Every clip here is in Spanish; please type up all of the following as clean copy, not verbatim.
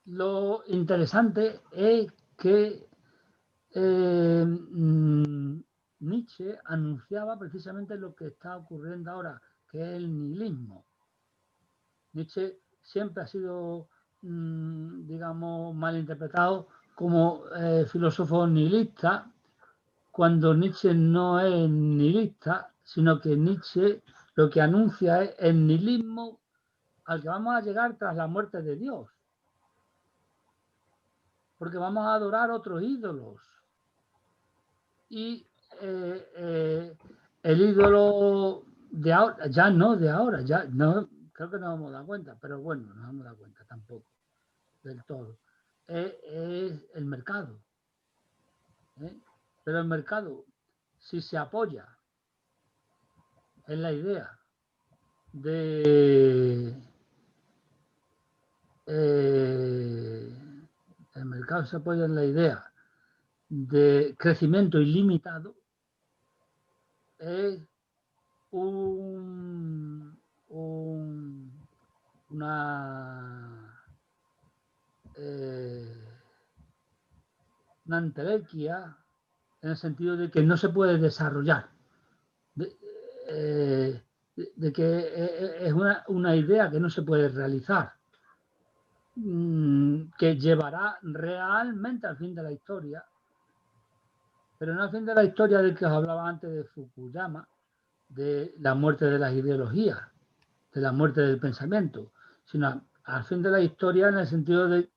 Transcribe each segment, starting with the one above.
lo interesante es que Nietzsche anunciaba precisamente lo que está ocurriendo ahora, que es el nihilismo. Nietzsche siempre ha sido, digamos, mal interpretado como filósofo nihilista, cuando Nietzsche no es nihilista, sino que Nietzsche lo que anuncia es el nihilismo al que vamos a llegar tras la muerte de Dios, porque vamos a adorar otros ídolos. Y el ídolo de ahora, ya no de ahora, ya no, creo que nos hemos dado cuenta, pero bueno, no nos hemos dado cuenta tampoco del todo, es el mercado. Pero el mercado, si se apoya en la idea de el mercado se apoya en la idea de crecimiento ilimitado, es una entelequia en el sentido de que no se puede desarrollar, de que es una idea que no se puede realizar, que llevará realmente al fin de la historia, pero no al fin de la historia del que os hablaba antes de Fukuyama, de la muerte de las ideologías, de la muerte del pensamiento, sino al fin de la historia en el sentido de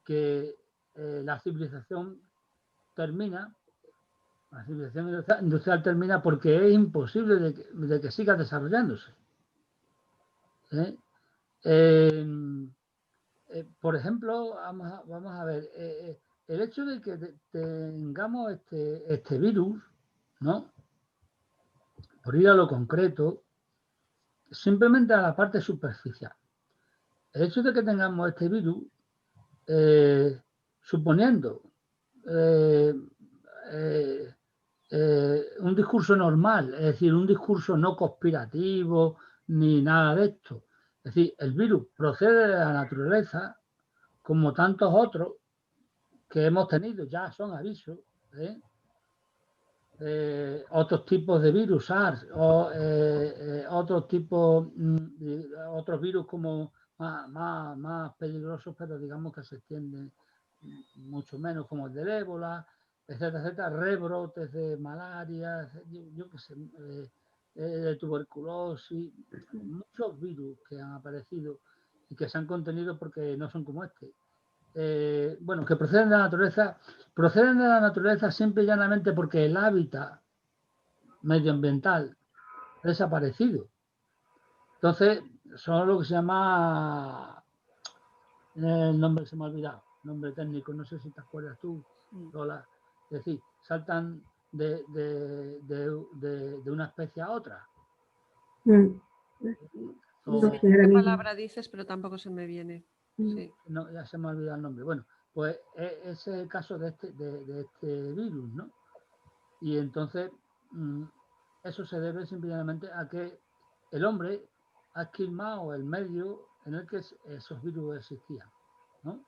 que la civilización termina, la civilización industrial termina porque es imposible de que siga desarrollándose. Por ejemplo, vamos a ver, el hecho de que tengamos este virus, ¿no? Por ir a lo concreto, simplemente a la parte superficial. El hecho de que tengamos este virus, suponiendo un discurso normal, es decir, un discurso no conspirativo ni nada de esto. Es decir, el virus procede de la naturaleza, como tantos otros que hemos tenido, ya son avisos, otros tipos de virus, SARS, o otros tipos, otros virus como más peligrosos, pero digamos que se extienden mucho menos, como el del ébola, etcétera, etcétera, rebrotes de malaria, yo qué sé, de tuberculosis, muchos virus que han aparecido y que se han contenido porque no son como este. Bueno, que proceden de la naturaleza simple y llanamente porque el hábitat medioambiental ha desaparecido. Entonces, son lo que se llama, el nombre se me ha olvidado, nombre técnico, no sé si te acuerdas tú, Lola, es decir, saltan de una especie a otra. No sé qué palabra dices, pero tampoco se me viene. Sí. No, ya se me ha olvidado el nombre. Bueno, pues ese es el caso de este virus, ¿no? Y entonces eso se debe simplemente a que el hombre ha esquilmado el medio en el que esos virus existían, ¿no?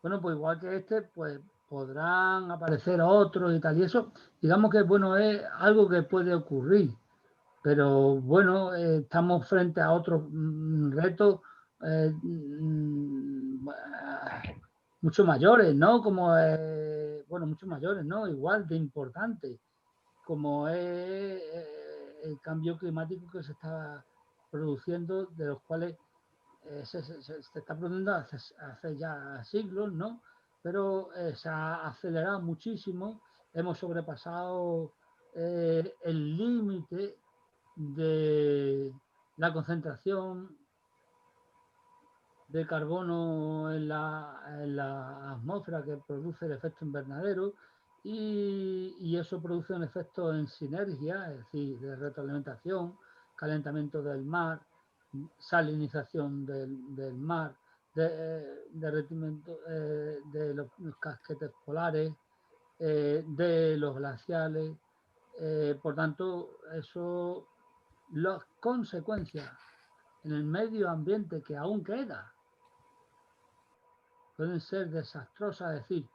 Bueno, pues igual que este, pues podrán aparecer otros y tal. Y eso, digamos que, bueno, es algo que puede ocurrir. Pero bueno, estamos frente a otros retos mucho mayores, ¿no? Como, bueno, mucho mayores, ¿no? Igual de importantes, como es el cambio climático que se está produciendo, de los cuales se está produciendo hace ya siglos, ¿no? Pero se ha acelerado muchísimo, hemos sobrepasado el límite de la concentración de carbono en la atmósfera que produce el efecto invernadero y eso produce un efecto en sinergia, es decir, de retroalimentación, calentamiento del mar, salinización del mar, derretimiento de los casquetes polares, de los glaciales. Por tanto, eso, las consecuencias en el medio ambiente que aún queda, pueden ser desastrosas. Es decir,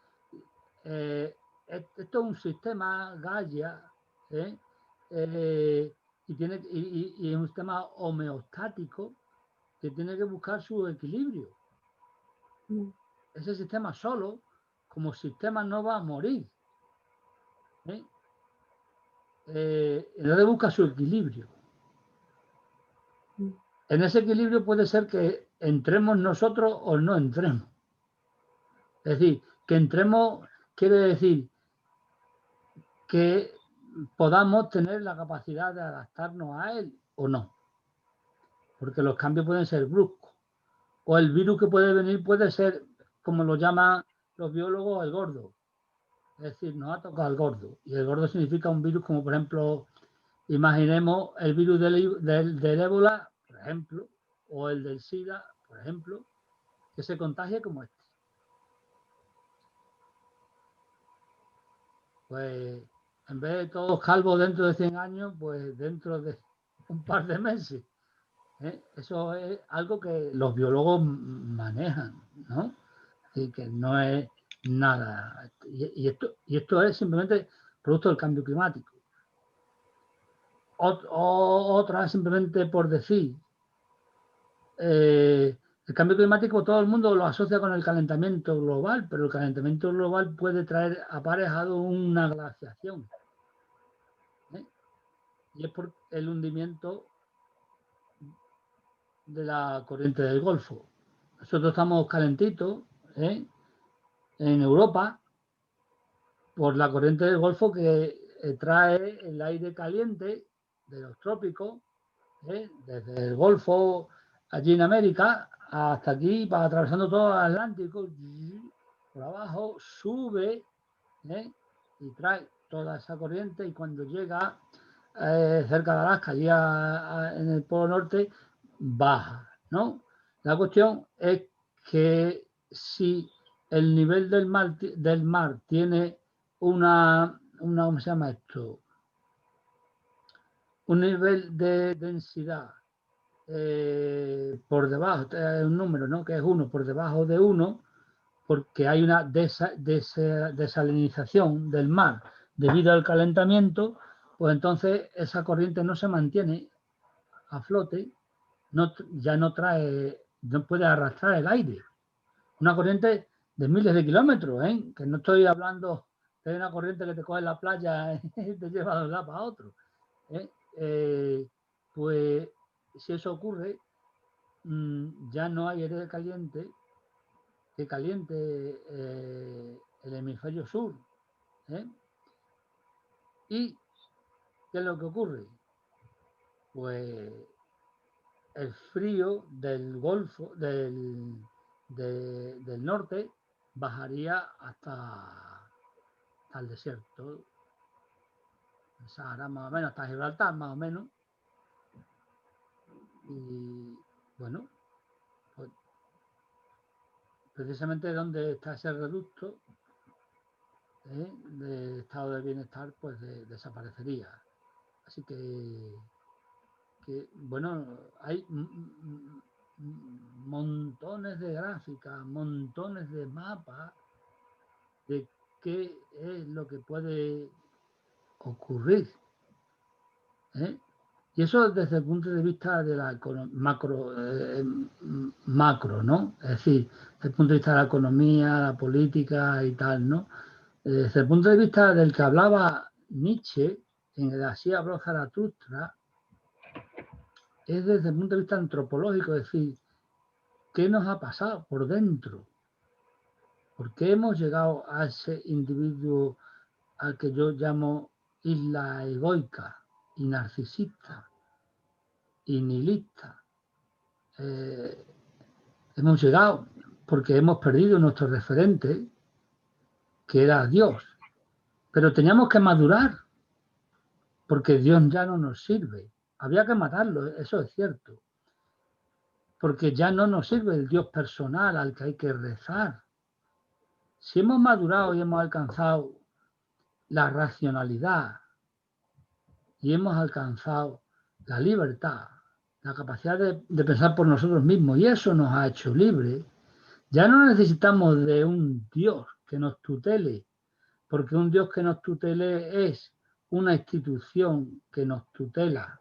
esto es un sistema Gaia, y es un sistema homeostático que tiene que buscar su equilibrio. Ese sistema solo, como sistema, no va a morir. Entonces busca su equilibrio. En ese equilibrio puede ser que entremos nosotros o no entremos. Es decir, que entremos quiere decir que podamos tener la capacidad de adaptarnos a él o no. Porque los cambios pueden ser bruscos. O el virus que puede venir puede ser, como lo llaman los biólogos, el gordo. Es decir, nos ha tocado el gordo. Y el gordo significa un virus como, por ejemplo, imaginemos el virus del ébola, por ejemplo, o el del SIDA, por ejemplo, que se contagie como este. Pues en vez de todos calvos dentro de 100 años, pues dentro de un par de meses. Eso es algo que los biólogos manejan, ¿no? Y que no es nada. Y esto es simplemente producto del cambio climático. Otra simplemente por decir, el cambio climático todo el mundo lo asocia con el calentamiento global, pero el calentamiento global puede traer aparejado una glaciación. Y es por el hundimiento de la corriente del Golfo. Nosotros estamos calentitos en Europa por la corriente del Golfo que trae el aire caliente de los trópicos, desde el Golfo allí en América hasta aquí, va atravesando todo el Atlántico, por abajo sube y trae toda esa corriente, y cuando llega cerca de Alaska, allí en el Polo Norte, baja, ¿no? La cuestión es que si el nivel del mar tiene ¿cómo se llama esto? Un nivel de densidad por debajo, un número, ¿no? Que es 1 por debajo de 1, porque hay una desalinización del mar debido al calentamiento, pues entonces esa corriente no se mantiene a flote, ya no puede arrastrar el aire. Una corriente de miles de kilómetros, que no estoy hablando de una corriente que te coge en la playa y te lleva de un lado para otro. Pues si eso ocurre, ya no hay aire caliente que caliente el hemisferio sur. ¿Y qué es lo que ocurre? Pues el frío del Golfo, del norte, bajaría hasta el desierto, el Sahara más o menos, hasta Gibraltar más o menos. Y bueno, pues precisamente donde está ese reducto de estado de bienestar, pues desaparecería. Así que bueno, hay montones de gráficas, montones de mapas de qué es lo que puede ocurrir. Y eso desde el punto de vista de la macro, ¿no? Es decir, desde el punto de vista de la economía, la política y tal, ¿no? Desde el punto de vista del que hablaba Nietzsche, en el Así habló Zaratustra, es desde el punto de vista antropológico, es decir, ¿qué nos ha pasado por dentro? ¿Por qué hemos llegado a ese individuo al que yo llamo isla egoica y narcisista y nihilista? Hemos llegado porque hemos perdido nuestro referente, que era Dios. Pero teníamos que madurar, porque Dios ya no nos sirve. Había que matarlo, eso es cierto. Porque ya no nos sirve el Dios personal al que hay que rezar. Si hemos madurado y hemos alcanzado la racionalidad y hemos alcanzado la libertad, la capacidad de pensar por nosotros mismos, y eso nos ha hecho libres, Ya no necesitamos de un Dios que nos tutele, porque un Dios que nos tutele es una institución que nos tutela.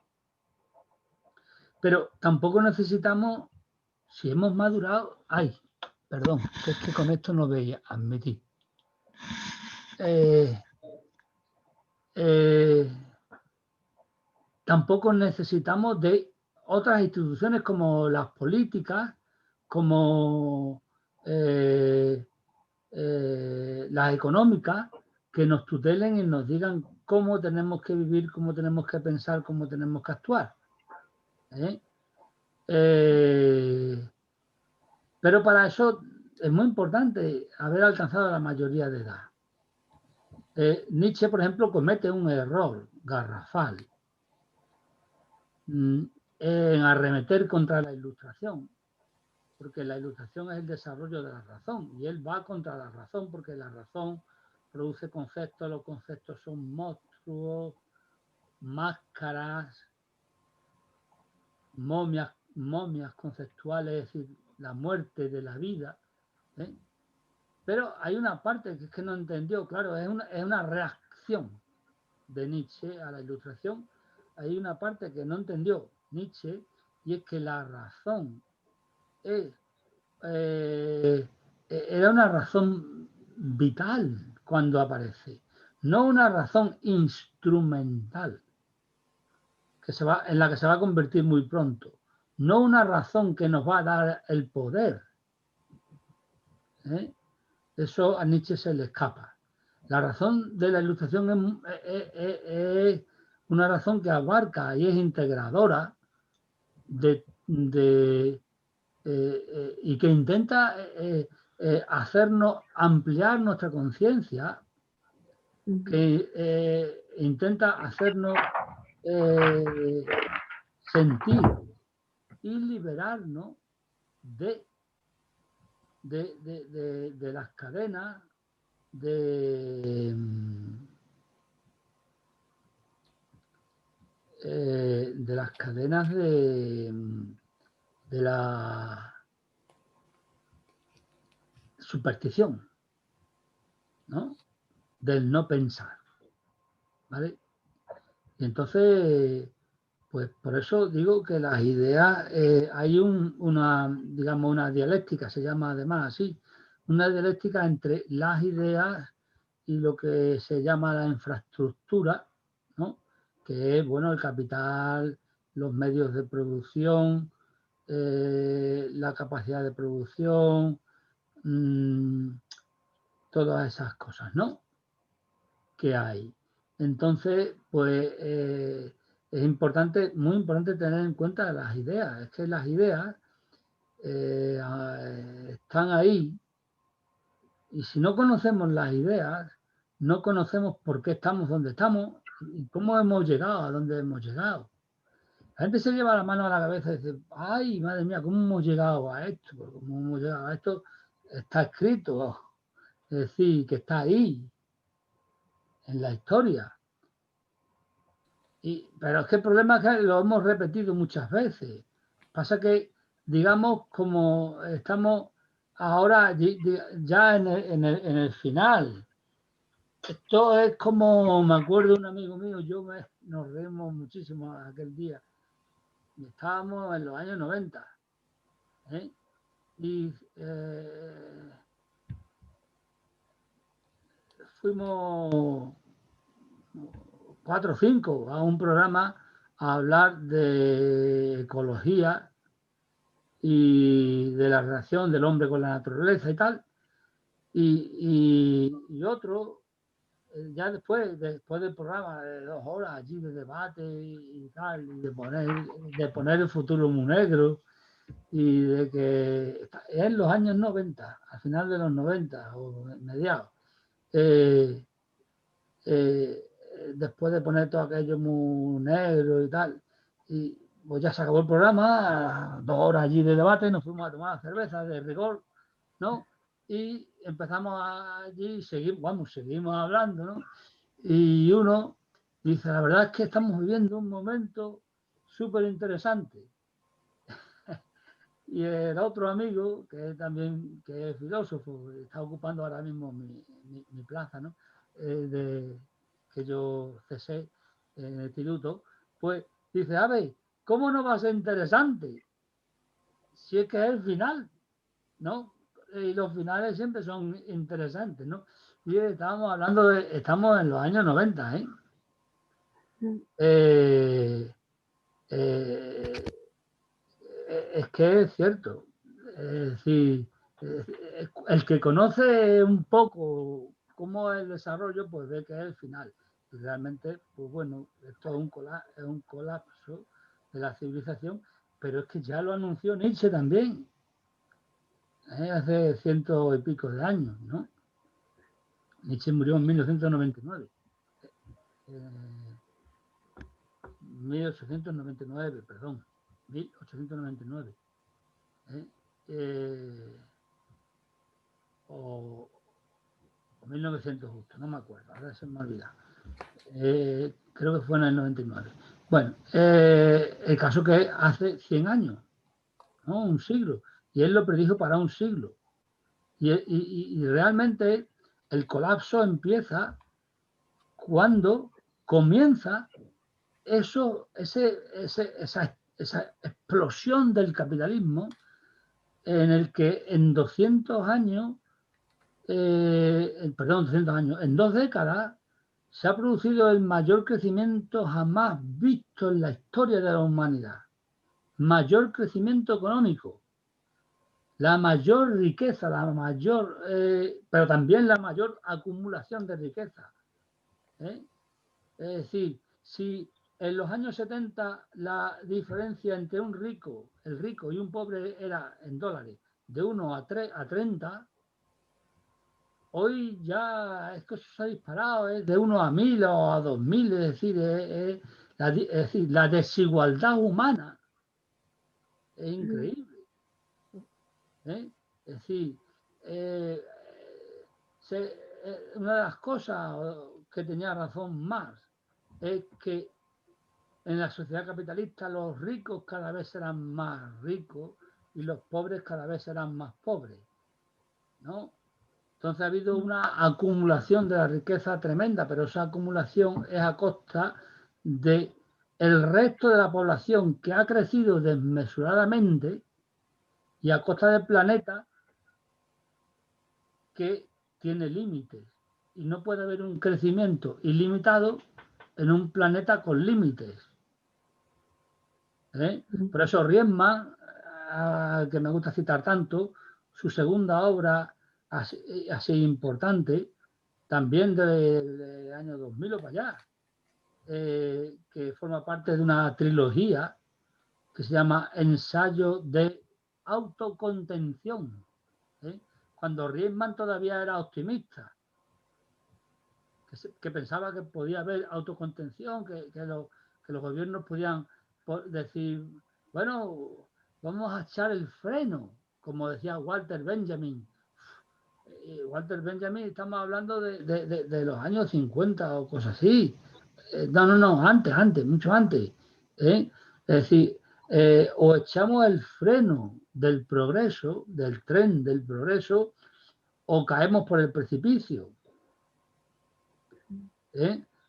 Pero tampoco necesitamos, si hemos madurado, perdón, es que con esto no veía, admitir. Tampoco necesitamos de otras instituciones como las políticas, como las económicas, que nos tutelen y nos digan cómo tenemos que vivir, cómo tenemos que pensar, cómo tenemos que actuar. Pero para eso es muy importante haber alcanzado la mayoría de edad. Nietzsche, por ejemplo, comete un error garrafal en arremeter contra la Ilustración, porque la Ilustración es el desarrollo de la razón, y él va contra la razón, porque la razón produce conceptos, los conceptos son monstruos, máscaras, momias conceptuales, es decir, la muerte de la vida. Pero hay una parte que es que no entendió, claro, es una reacción de Nietzsche a la Ilustración. Hay una parte que no entendió Nietzsche, y es que la razón era una razón vital cuando aparece, no una razón instrumental en la que se va a convertir muy pronto, no una razón que nos va a dar el poder. Eso a Nietzsche se le escapa. La razón de la Ilustración es una razón que abarca y es integradora y que intenta hacernos ampliar nuestra conciencia, que intenta hacernos sentir y liberarnos de las cadenas de las cadenas de la superstición, ¿no? Del no pensar, ¿vale? Y entonces, pues por eso digo que las ideas, hay digamos, una dialéctica, se llama además así, una dialéctica entre las ideas y lo que se llama la infraestructura, ¿no? Que es, bueno, el capital, los medios de producción, la capacidad de producción, todas esas cosas, ¿no? Que hay. Entonces, pues es importante, muy importante tener en cuenta las ideas. Es que las ideas están ahí, y si no conocemos las ideas, no conocemos por qué estamos donde estamos y cómo hemos llegado a donde hemos llegado. La gente se lleva la mano a la cabeza y dice, ay, madre mía, ¿cómo hemos llegado a esto? ¿Cómo hemos llegado a esto? Está escrito, es decir, que está ahí, en la historia. Pero es que el problema es que lo hemos repetido muchas veces. Pasa que, digamos, como estamos ahora ya en el final, esto es como, me acuerdo de un amigo mío, nos reímos muchísimo aquel día. Estábamos en los años 90. Y fuimos 4 o 5 a un programa a hablar de ecología y de la relación del hombre con la naturaleza y tal. Y otro, ya después del programa de 2 horas allí de debate y tal, y de poner el futuro muy negro, y de que en los años 90, al final de los 90 o mediados, después de poner todo aquello muy negro y tal, y pues ya se acabó el programa, 2 horas allí de debate, nos fuimos a tomar cerveza de rigor, ¿no? Y empezamos allí, seguimos hablando, ¿no? Y uno dice, la verdad es que estamos viviendo un momento súper interesante. Y el otro amigo, que también que es filósofo, está ocupando ahora mismo mi plaza, ¿no? Que yo cesé en el instituto, pues dice, a ver, ¿cómo no va a ser interesante? Si es que es el final, ¿no? Y los finales siempre son interesantes, ¿no? Y estábamos hablando estamos en los años 90, ¿eh? Es que es cierto. Es decir, el que conoce un poco cómo es el desarrollo, pues ve que es el final. Y realmente, pues bueno, esto es un colapso de la civilización, pero es que ya lo anunció Nietzsche también, hace 100 y pico de años, ¿no? Nietzsche murió en 1999. 1899, perdón, 1899. O 1900 justo, no me acuerdo, ahora se me olvida. Creo que fue en el 99. Bueno, el caso que hace 100 años, ¿no? Un siglo, y él lo predijo para un siglo. Y realmente el colapso empieza cuando comienza esa explosión del capitalismo en el que en 200 años, perdón, 200 años, en 2 décadas se ha producido el mayor crecimiento jamás visto en la historia de la humanidad. Mayor crecimiento económico, la mayor riqueza, pero también la mayor acumulación de riqueza. ¿Eh? Es decir, si en los años 70 la diferencia entre el rico y un pobre era en dólares de 1 a 30, hoy ya es que eso se ha disparado, es de 1 a 1000 o a 2000, es decir, la desigualdad humana es increíble. ¿Eh? Es decir, una de las cosas que tenía razón Marx es que en la sociedad capitalista los ricos cada vez serán más ricos y los pobres cada vez serán más pobres, ¿no? Entonces ha habido una acumulación de la riqueza tremenda, pero esa acumulación es a costa de el resto de la población que ha crecido desmesuradamente y a costa del planeta que tiene límites. Y no puede haber un crecimiento ilimitado en un planeta con límites. Por eso Riemann, que me gusta citar tanto, su segunda obra así importante, también del año 2000 o para allá, que forma parte de una trilogía que se llama Ensayo de autocontención, cuando Riemann todavía era optimista, que pensaba que podía haber autocontención, que los gobiernos podían decir, bueno, vamos a echar el freno, como decía Walter Benjamin. Walter Benjamin, estamos hablando de los años 50 o cosas así. No, antes, mucho antes. Es decir, o echamos el freno del progreso, del tren del progreso, o caemos por el precipicio.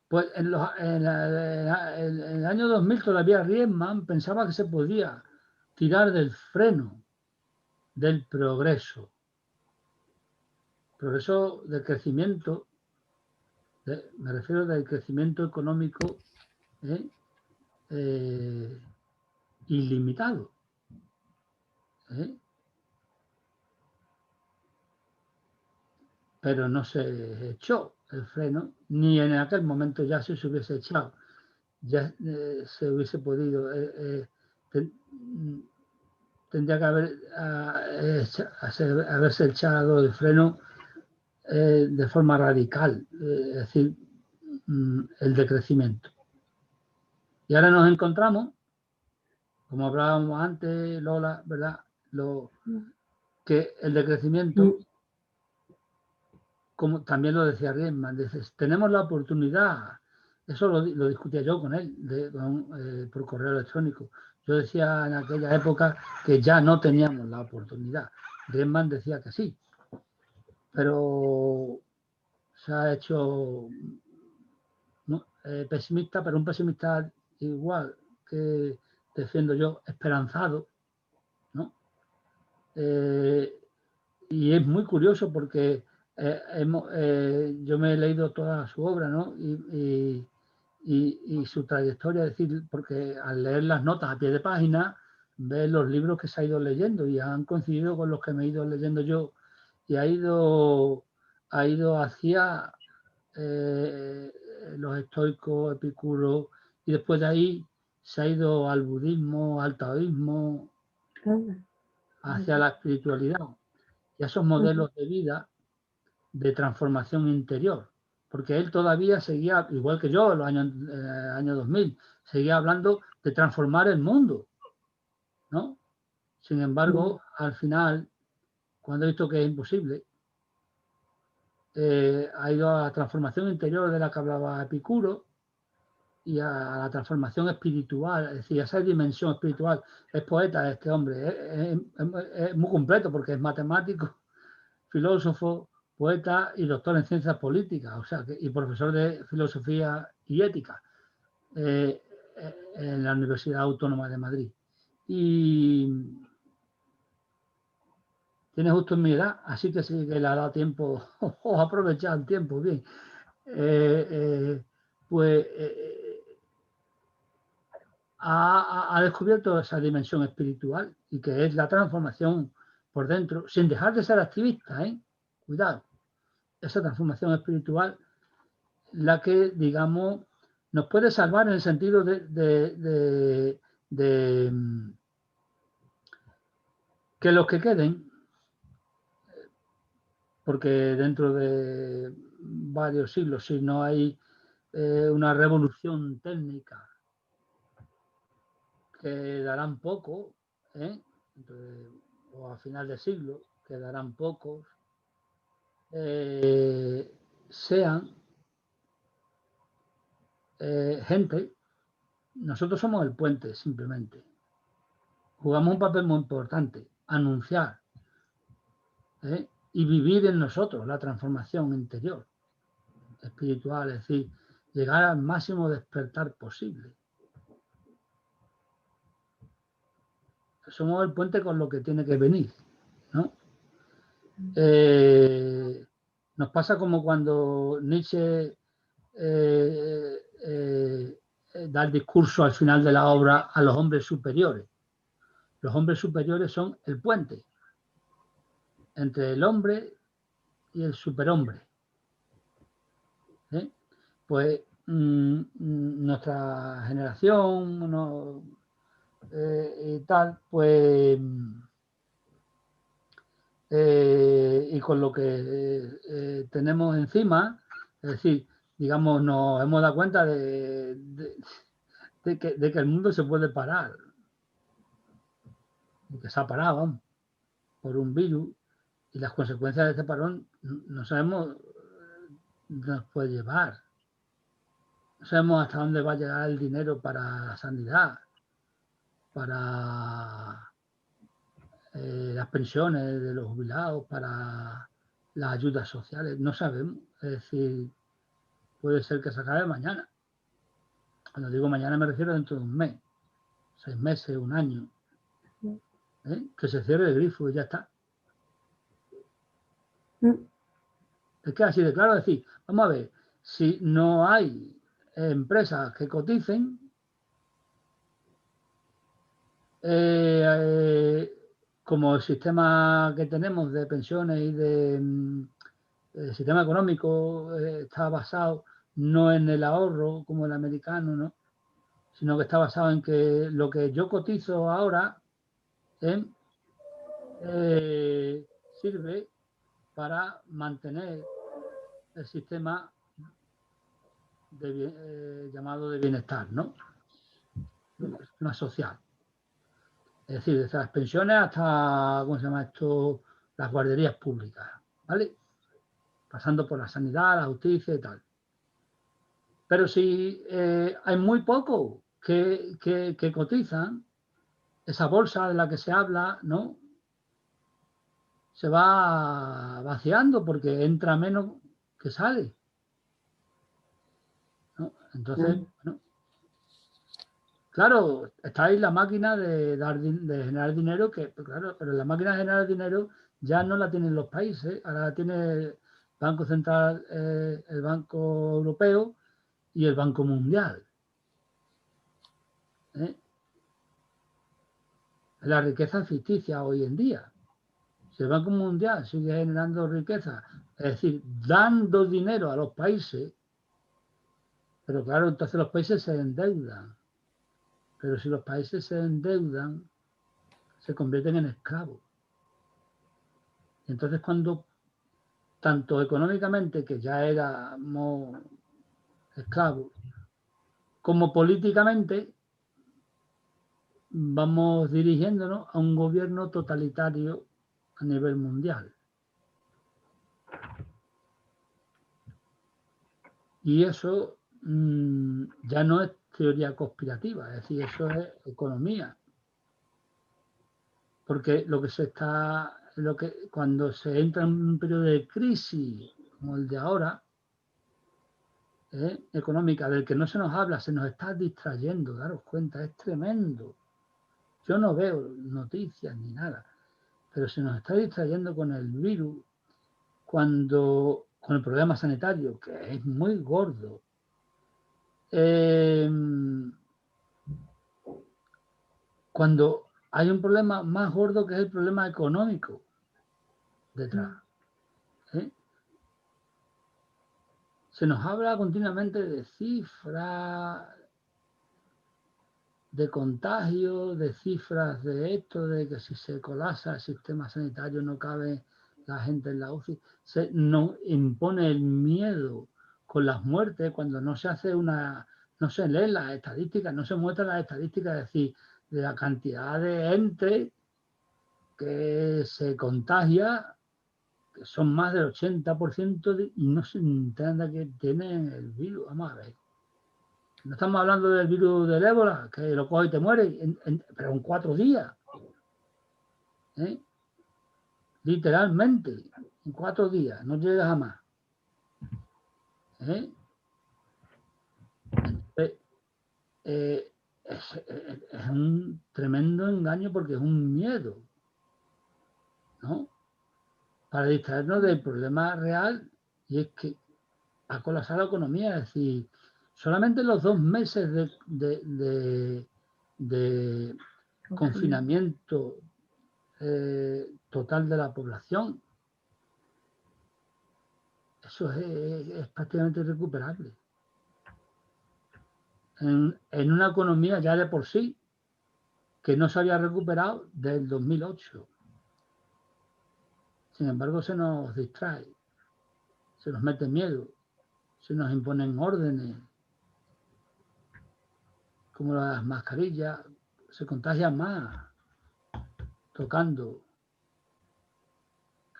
Pues en el año 2000 todavía Riemann pensaba que se podía tirar del freno del progreso del crecimiento, me refiero del crecimiento económico ilimitado. Pero no se echó el freno, ni en aquel momento ya si se hubiese echado, ya se hubiese podido, tendría que haberse echado el freno de forma radical, es decir, el decrecimiento. Y ahora nos encontramos, como hablábamos antes, Lola, ¿verdad? Que el decrecimiento, como también lo decía Riemann, dices, tenemos la oportunidad, eso lo discutía yo con él por correo electrónico, Yo decía en aquella época que ya no teníamos la oportunidad. Griezmann decía que sí, pero se ha hecho, ¿no?, pesimista, pero un pesimista igual que defiendo yo, esperanzado, ¿no? Y es muy curioso porque yo me he leído toda su obra, ¿no? Y su trayectoria, es decir, porque al leer las notas a pie de página, ves los libros que se ha ido leyendo y han coincidido con los que me he ido leyendo yo, y ha ido hacia los estoicos, Epicuro, y después de ahí se ha ido al budismo, al taoísmo, hacia la espiritualidad y a esos modelos de vida de transformación interior, porque él todavía seguía, igual que yo en los años 2000, seguía hablando de transformar el mundo, ¿no? Sin embargo, al final, cuando he visto que es imposible, ha ido a la transformación interior de la que hablaba Epicuro y a la transformación espiritual, es decir, a esa dimensión espiritual. Es poeta este hombre, es muy completo porque es matemático, filósofo, poeta y doctor en ciencias políticas, o sea, y profesor de filosofía y ética en la Universidad Autónoma de Madrid. Y tiene justo mi edad, así que sí que le ha dado tiempo, o aprovechado el tiempo, bien. Ha descubierto esa dimensión espiritual y que es la transformación por dentro, sin dejar de ser activista, cuidado. Esa transformación espiritual la que, digamos, nos puede salvar en el sentido de que los que queden, porque dentro de varios siglos, si no hay una revolución técnica, quedarán pocos, o a final de siglo, quedarán pocos, sean gente. Nosotros somos el puente, simplemente. Jugamos un papel muy importante, anunciar y vivir en nosotros la transformación interior, espiritual, es decir, llegar al máximo despertar posible. Somos el puente con lo que tiene que venir, ¿no? Nos pasa como cuando Nietzsche da el discurso al final de la obra a los hombres superiores. Los hombres superiores son el puente entre el hombre y el superhombre. Pues nuestra generación y tal, pues y con lo que tenemos encima, es decir, digamos, nos hemos dado cuenta de que el mundo se puede parar, y que se ha parado por un virus, y las consecuencias de este parón no sabemos dónde nos puede llevar. No sabemos hasta dónde va a llegar el dinero para la sanidad, para las pensiones de los jubilados, para las ayudas sociales. No sabemos. Es decir, puede ser que se acabe mañana. Cuando digo mañana me refiero dentro de un mes, 6 meses, un año. Que se cierre el grifo y ya está. Es que así de claro, es decir, vamos a ver, si no hay empresas que coticen, como el sistema que tenemos de pensiones y el sistema económico está basado no en el ahorro como el americano, ¿no?, sino que está basado en que lo que yo cotizo ahora sirve para mantener el sistema llamado de bienestar, ¿no?, más social. Es decir, desde las pensiones hasta, ¿cómo se llama esto?, las guarderías públicas, ¿vale? Pasando por la sanidad, la justicia y tal. Pero si hay muy pocos que cotizan, esa bolsa de la que se habla, ¿no? Se va vaciando porque entra menos que sale, ¿no? Entonces, bueno, claro, está ahí la máquina de generar dinero, que, claro, pero la máquina de generar dinero ya no la tienen los países, ahora la tiene el Banco Central, el Banco Europeo y el Banco Mundial. La riqueza ficticia hoy en día. Si el Banco Mundial sigue generando riqueza, es decir, dando dinero a los países, pero claro, entonces los países se endeudan. Pero si los países se endeudan, se convierten en esclavos. Y entonces cuando, tanto económicamente, que ya éramos esclavos, como políticamente, vamos dirigiéndonos a un gobierno totalitario a nivel mundial. Y eso ya no es teoría conspirativa, es decir, eso es economía. Porque lo que se está, cuando se entra en un periodo de crisis como el de ahora, económica, del que no se nos habla, se nos está distrayendo, daros cuenta, es tremendo. Yo no veo noticias ni nada, pero se nos está distrayendo con el virus, con el problema sanitario, que es muy gordo. Cuando hay un problema más gordo que es el problema económico detrás. Se nos habla continuamente de cifras, de contagio, de cifras de esto, de que si se colapsa el sistema sanitario no cabe la gente en la UCI. Se nos impone el miedo con las muertes cuando no se hace no se leen las estadísticas, no se muestran las estadísticas, es decir, de la cantidad de gente que se contagia, que son más del 80% y no se entiende que tienen el virus. Vamos a ver. No estamos hablando del virus del ébola, que lo coges y te mueres, pero en 4 días. Literalmente, en 4 días, no llegas a más. Es un tremendo engaño porque es un miedo, ¿no? Para distraernos del problema real, y es que ha colapsado la economía, es decir, solamente los 2 meses de confinamiento total de la población, eso es prácticamente irrecuperable. En una economía ya de por sí que no se había recuperado desde el 2008. Sin embargo, se nos distrae, se nos mete miedo, se nos imponen órdenes, como las mascarillas, se contagian más tocando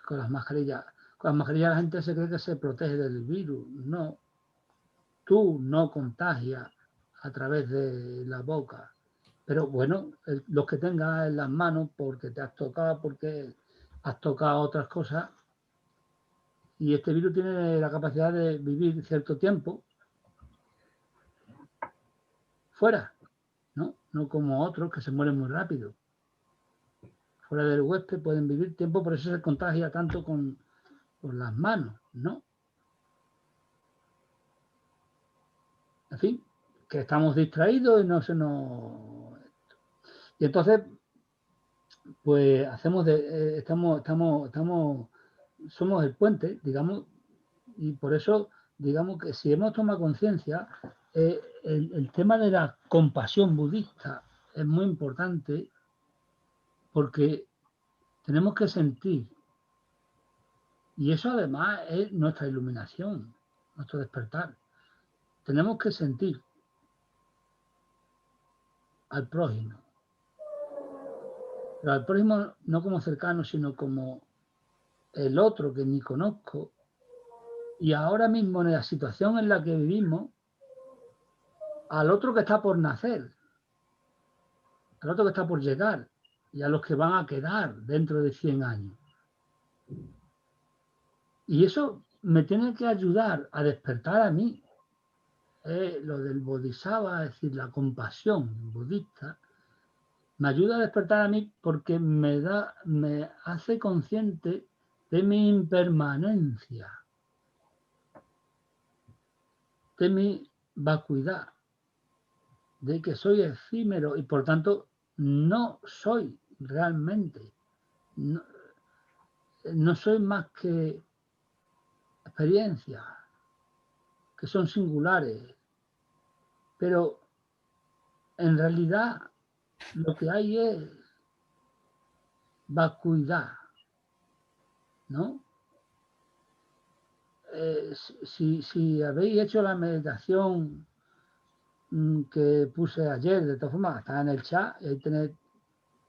con las mascarillas. Con las mascarillas la gente se cree que se protege del virus. No, tú no contagias a través de la boca. Pero bueno, los que tengas en las manos porque te has tocado, porque has tocado otras cosas. Y este virus tiene la capacidad de vivir cierto tiempo fuera, ¿no? No como otros que se mueren muy rápido. Fuera del huésped pueden vivir tiempo, por eso se contagia tanto con las manos, ¿no? En fin, que estamos distraídos y no se nos... Y entonces, pues hacemos somos el puente, digamos, y por eso, digamos que si hemos tomado conciencia, el tema de la compasión budista es muy importante porque tenemos que sentir, y eso además es nuestra iluminación, nuestro despertar. Tenemos que sentir al prójimo, pero al prójimo no como cercano, sino como el otro que ni conozco. Y ahora mismo en la situación en la que vivimos, al otro que está por nacer. al otro que está por llegar y a los que van a quedar dentro de 100 años. Y eso me tiene que ayudar a despertar a mí. Lo del bodhisattva, es decir, la compasión budista, me ayuda a despertar a mí porque me hace consciente de mi impermanencia, de mi vacuidad, de que soy efímero y por tanto no soy realmente, no soy más que experiencias que son singulares, pero en realidad lo que hay es vacuidad, ¿no? Si habéis hecho la meditación que puse ayer, de todas formas, está en el chat y ahí tenéis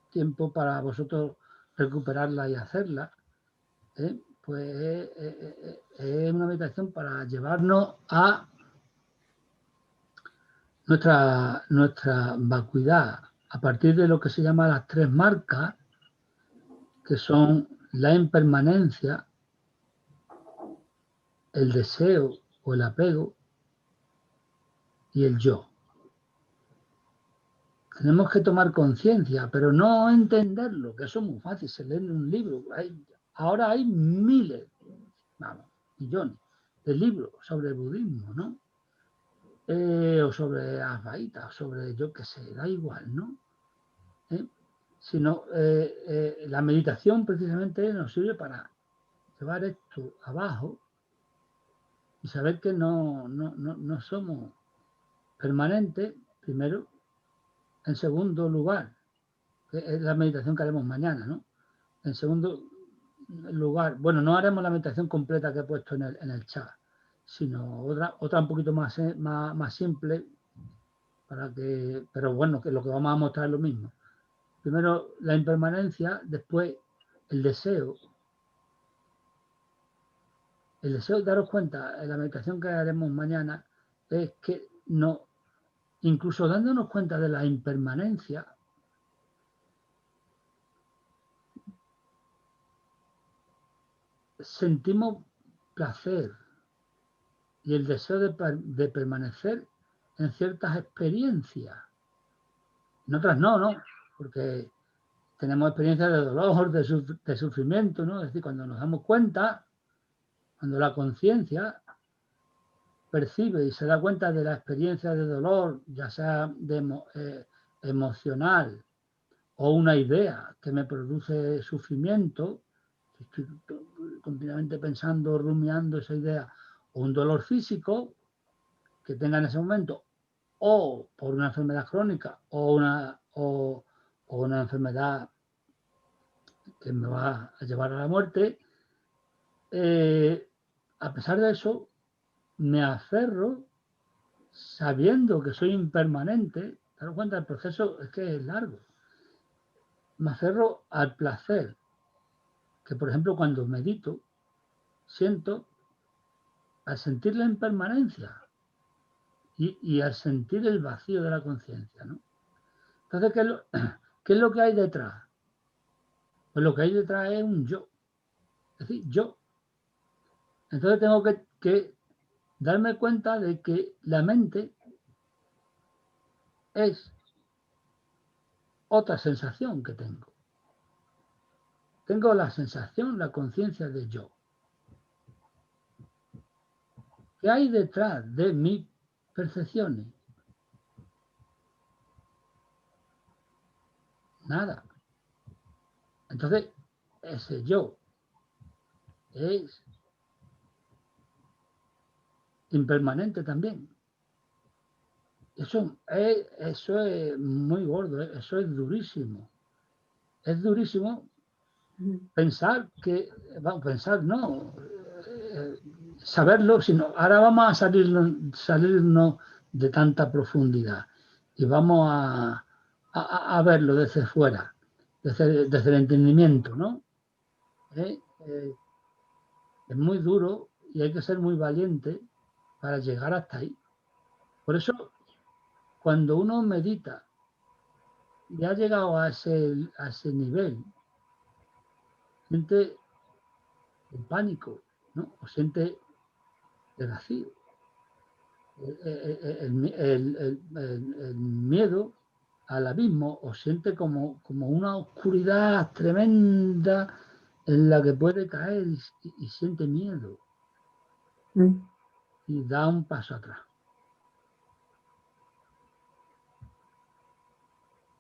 tiempo para vosotros recuperarla y hacerla, pues es una meditación para llevarnos a nuestra vacuidad a partir de lo que se llama las 3 marcas, que son la impermanencia, el deseo o el apego y el yo. Tenemos que tomar conciencia, pero no entenderlo, que eso es muy fácil, se lee en un libro. Ahora hay miles, vamos, millones de libros sobre el budismo, ¿no? O sobre Advaita, o sobre, yo qué sé, da igual, ¿no? Sino la meditación precisamente nos sirve para llevar esto abajo y saber que no somos permanentes, primero. En segundo lugar, que es la meditación que haremos mañana, ¿no? En segundo lugar, bueno, no haremos la meditación completa que he puesto en el chat, sino otra un poquito más simple, pero bueno, que lo que vamos a mostrar es lo mismo. Primero la impermanencia, después el deseo. El deseo, daros cuenta, en la meditación que haremos mañana, es que no, incluso dándonos cuenta de la impermanencia, sentimos placer y el deseo de permanecer en ciertas experiencias. En otras no, porque tenemos experiencias de dolor, de sufrimiento, ¿no? Es decir, cuando nos damos cuenta, cuando la conciencia percibe y se da cuenta de la experiencia de dolor, ya sea emocional o una idea que me produce sufrimiento, estoy continuamente pensando, rumiando esa idea, o un dolor físico que tenga en ese momento, o por una enfermedad crónica o una enfermedad que me va a llevar a la muerte, a pesar de eso, me aferro sabiendo que soy impermanente. Te das cuenta, el proceso es que es largo. Me aferro al placer, que por ejemplo cuando medito, siento al sentir la impermanencia y al sentir el vacío de la conciencia, ¿no? Entonces, ¿qué es lo que hay detrás? Pues lo que hay detrás es un yo. Es decir, yo. Entonces tengo que darme cuenta de que la mente es otra sensación que tengo. Tengo la sensación, la conciencia de yo. ¿Qué hay detrás de mis percepciones? Nada. Entonces, ese yo es impermanente también. Eso es muy gordo, eso es durísimo. Es durísimo pensar no, saberlo, sino ahora vamos a salirnos de tanta profundidad y vamos a verlo desde fuera, desde el entendimiento, ¿no? Es muy duro y hay que ser muy valiente para llegar hasta ahí. Por eso, cuando uno medita ya ha llegado a ese nivel, siente el pánico, ¿no? O siente el vacío, el miedo al abismo, o siente como una oscuridad tremenda en la que puede caer y siente miedo y da un paso atrás.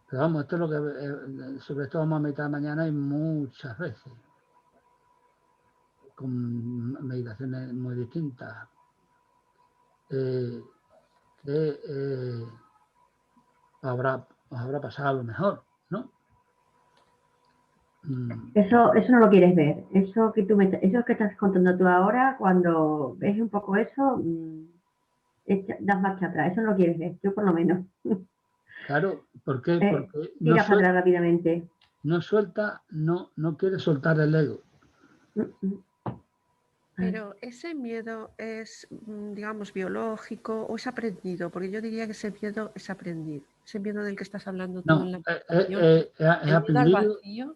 Pero vamos, esto es lo que sobre esto vamos a meditar mañana y muchas veces, con meditaciones muy distintas. Os habrá pasado a lo mejor, ¿no? Eso no lo quieres ver. Eso que estás contando tú ahora, cuando ves un poco eso, das marcha atrás. Eso no lo quieres ver, yo por lo menos. Claro, ¿por qué? Porque Tira para atrás rápidamente. no quiere soltar el ego. Pero ese miedo es, digamos, biológico o es aprendido, porque yo diría que ese miedo es aprendido. Ese miedo del que estás hablando tú en la meditación, el miedo al vacío.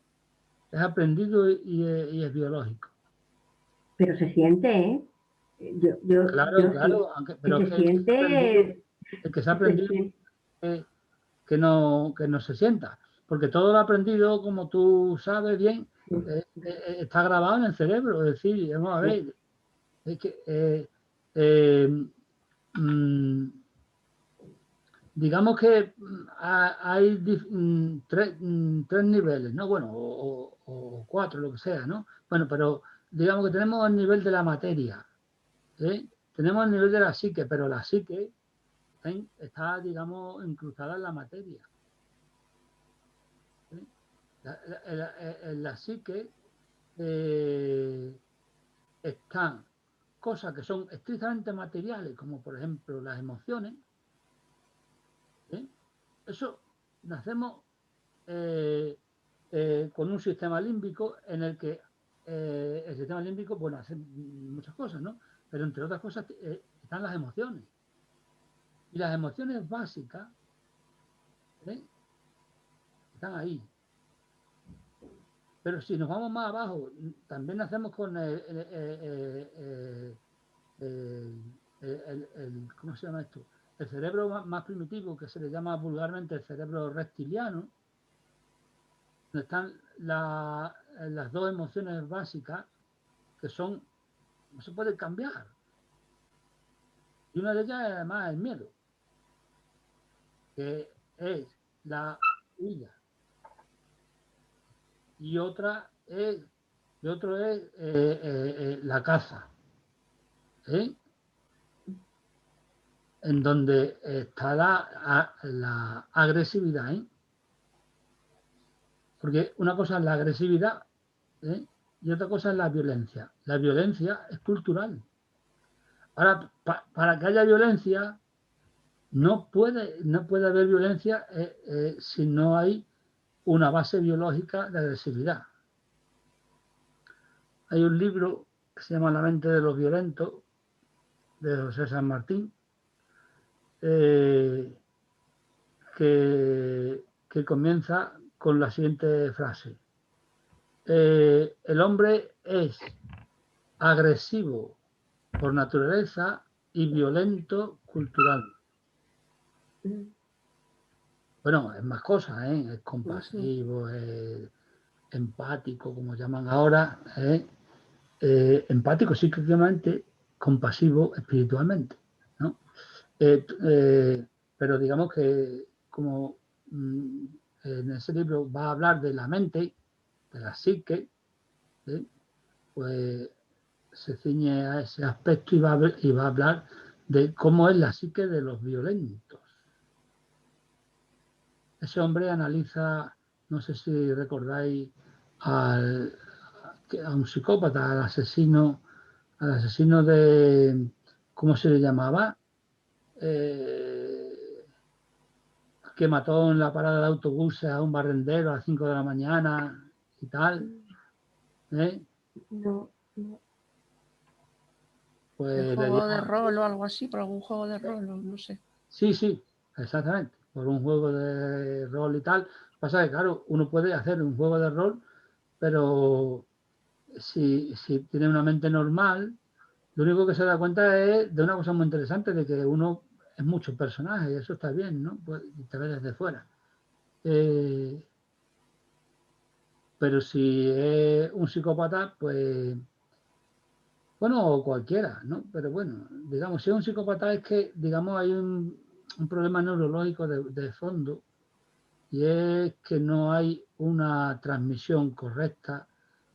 Es aprendido y es biológico. Pero se siente, ¿eh? Claro, aunque, pero se siente. El que se ha aprendido que no se sienta. Porque todo lo aprendido, como tú sabes bien, está grabado en el cerebro. Es decir, vamos a ver, es que digamos que hay tres niveles, ¿no? Bueno, o cuatro, lo que sea, ¿no? Bueno, pero digamos que tenemos el nivel de la materia, ¿eh? Tenemos el nivel de la psique, pero la psique está, digamos, incrustada en la materia. ¿Eh? En la psique están cosas que son estrictamente materiales, como por ejemplo las emociones. Eso nacemos con un sistema límbico en el que el sistema límbico, bueno, hace muchas cosas, ¿no? Pero entre otras cosas están las emociones. Y las emociones básicas están ahí. Pero si nos vamos más abajo, también nacemos con ¿cómo se llama esto? El cerebro más primitivo, que se le llama vulgarmente el cerebro reptiliano, donde están las dos emociones básicas que no se pueden cambiar. Y una de ellas es además el miedo, que es la huida. Y otro es la caza, en donde está la agresividad, porque una cosa es la agresividad y otra cosa es la violencia. La violencia es cultural. Ahora, para que haya violencia, no puede haber violencia si no hay una base biológica de agresividad. Hay un libro que se llama La mente de los violentos, de José San Martín, que comienza con la siguiente frase. El hombre es agresivo por naturaleza y violento culturalmente. Bueno, es más cosas, es compasivo, es empático, como llaman ahora, empático psíquicamente, compasivo espiritualmente, ¿no? Pero digamos que como en ese libro va a hablar de la mente, de la psique, pues se ciñe a ese aspecto y va a hablar de cómo es la psique de los violentos. Ese hombre analiza, no sé si recordáis, a un psicópata, al asesino de, ¿cómo se le llamaba? Que mató en la parada de autobuses a un barrendero a las 5 de la mañana y tal. No. Pues el juego de rol o algo así, por algún juego de rol, no sé. Sí, exactamente. por un juego de rol y tal. Pasa que, claro, uno puede hacer un juego de rol, pero si tiene una mente normal, lo único que se da cuenta es de una cosa muy interesante, de que uno es muchos personajes, y eso está bien, ¿no? Pues te ves desde fuera. Pero si es un psicópata, pues, bueno, o cualquiera, ¿no? Pero bueno, digamos, si es un psicópata es que, digamos, hay un problema neurológico de fondo, y es que no hay una transmisión correcta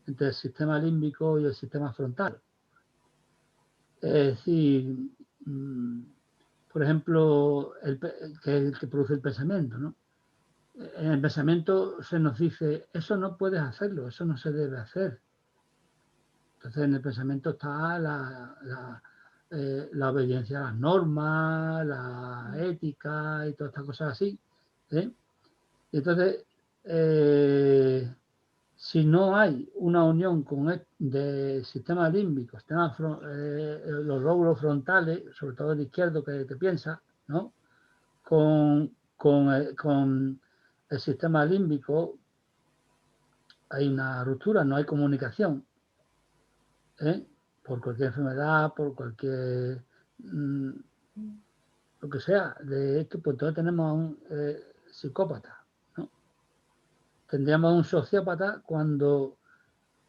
entre el sistema límbico y el sistema frontal. Es decir, por ejemplo, que es el que produce el pensamiento, ¿no? En el pensamiento se nos dice, eso no puedes hacerlo, eso no se debe hacer. Entonces en el pensamiento está la obediencia a las normas, la ética y todas estas cosas así. ¿Eh? Y entonces, si no hay una unión de sistema límbico, los lóbulos frontales, sobre todo el izquierdo que piensa, ¿no? con el sistema límbico, hay una ruptura, no hay comunicación, ¿eh? Por cualquier enfermedad, por cualquier lo que sea de esto, pues entonces tenemos a un psicópata, ¿no? Tendríamos un sociópata cuando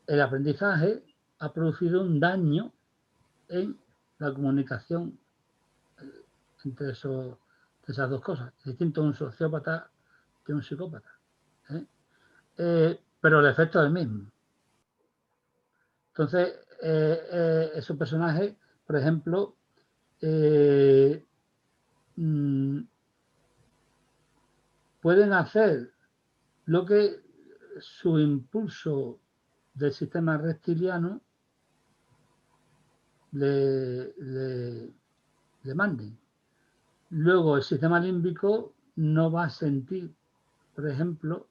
el aprendizaje ha producido un daño en la comunicación entre esas dos cosas. Es distinto un sociópata que un psicópata. Pero el efecto es el mismo. Entonces, esos personajes, por ejemplo, pueden hacer lo que su impulso del sistema reptiliano le manden. Luego el sistema límbico no va a sentir, por ejemplo,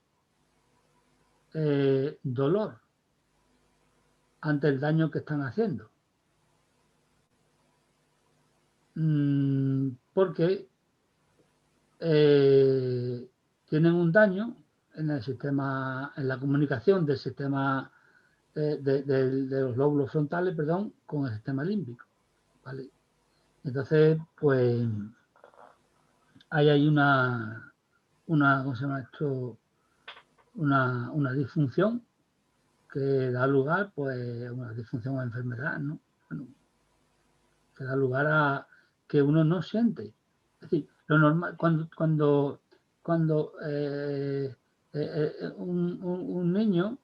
dolor ante el daño que están haciendo. Porque tienen un daño en el sistema, en la comunicación del sistema de los lóbulos frontales, perdón, con el sistema límbico, ¿vale? Entonces, pues hay una ¿cómo se llama esto? Una disfunción que da lugar, pues, a una disfunción o enfermedad, ¿no? Bueno, que da lugar a que uno no siente. Es decir, lo normal, cuando un niño,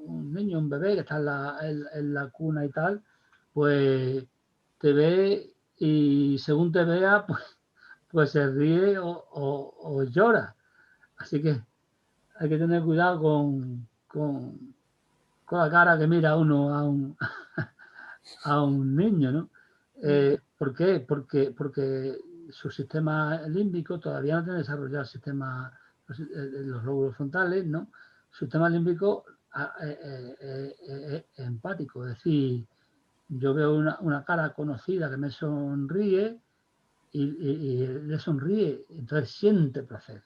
un niño, un bebé que está en la cuna y tal, pues te ve y según te vea, pues se ríe o llora. Así que hay que tener cuidado con la cara que mira uno a un niño, ¿no? ¿Por qué? Porque su sistema límbico todavía no tiene desarrollado los lóbulos frontales, ¿no? Su sistema límbico es empático, es decir, yo veo una cara conocida que me sonríe y le sonríe, entonces siente placer.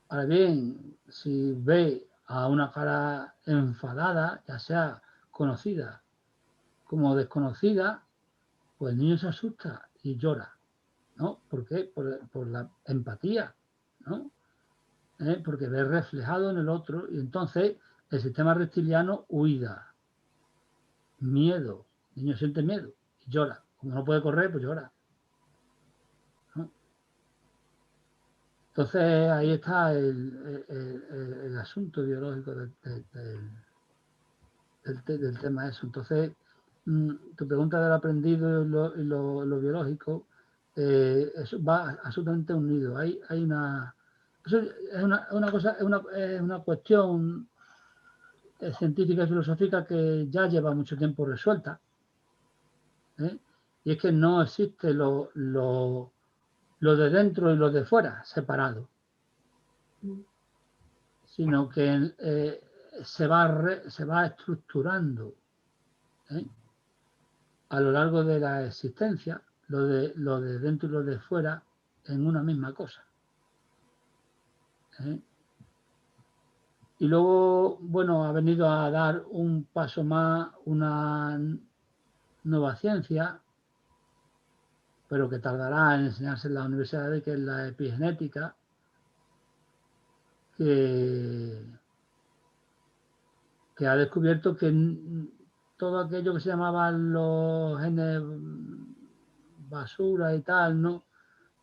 Ahora bien, si ve a una cara enfadada, ya sea conocida como desconocida, pues el niño se asusta y llora, ¿no? ¿Por qué? Por la empatía, ¿no? Porque ve reflejado en el otro y entonces el sistema reptiliano huida, miedo, el niño siente miedo y llora. Como no puede correr, pues llora, ¿no? Entonces ahí está el asunto biológico del tema eso. Entonces, tu pregunta del aprendido y lo biológico, eso va absolutamente unido. Eso es una cosa, es una cuestión científica y filosófica que ya lleva mucho tiempo resuelta. Y es que no existe lo de dentro y lo de fuera separado, sino que se va estructurando. a lo largo de la existencia, lo de dentro y lo de fuera, en una misma cosa. Y luego, bueno, ha venido a dar un paso más, una nueva ciencia, pero que tardará en enseñarse en las universidades, que es la epigenética, que ha descubierto que todo aquello que se llamaban los genes basura y tal, ¿no?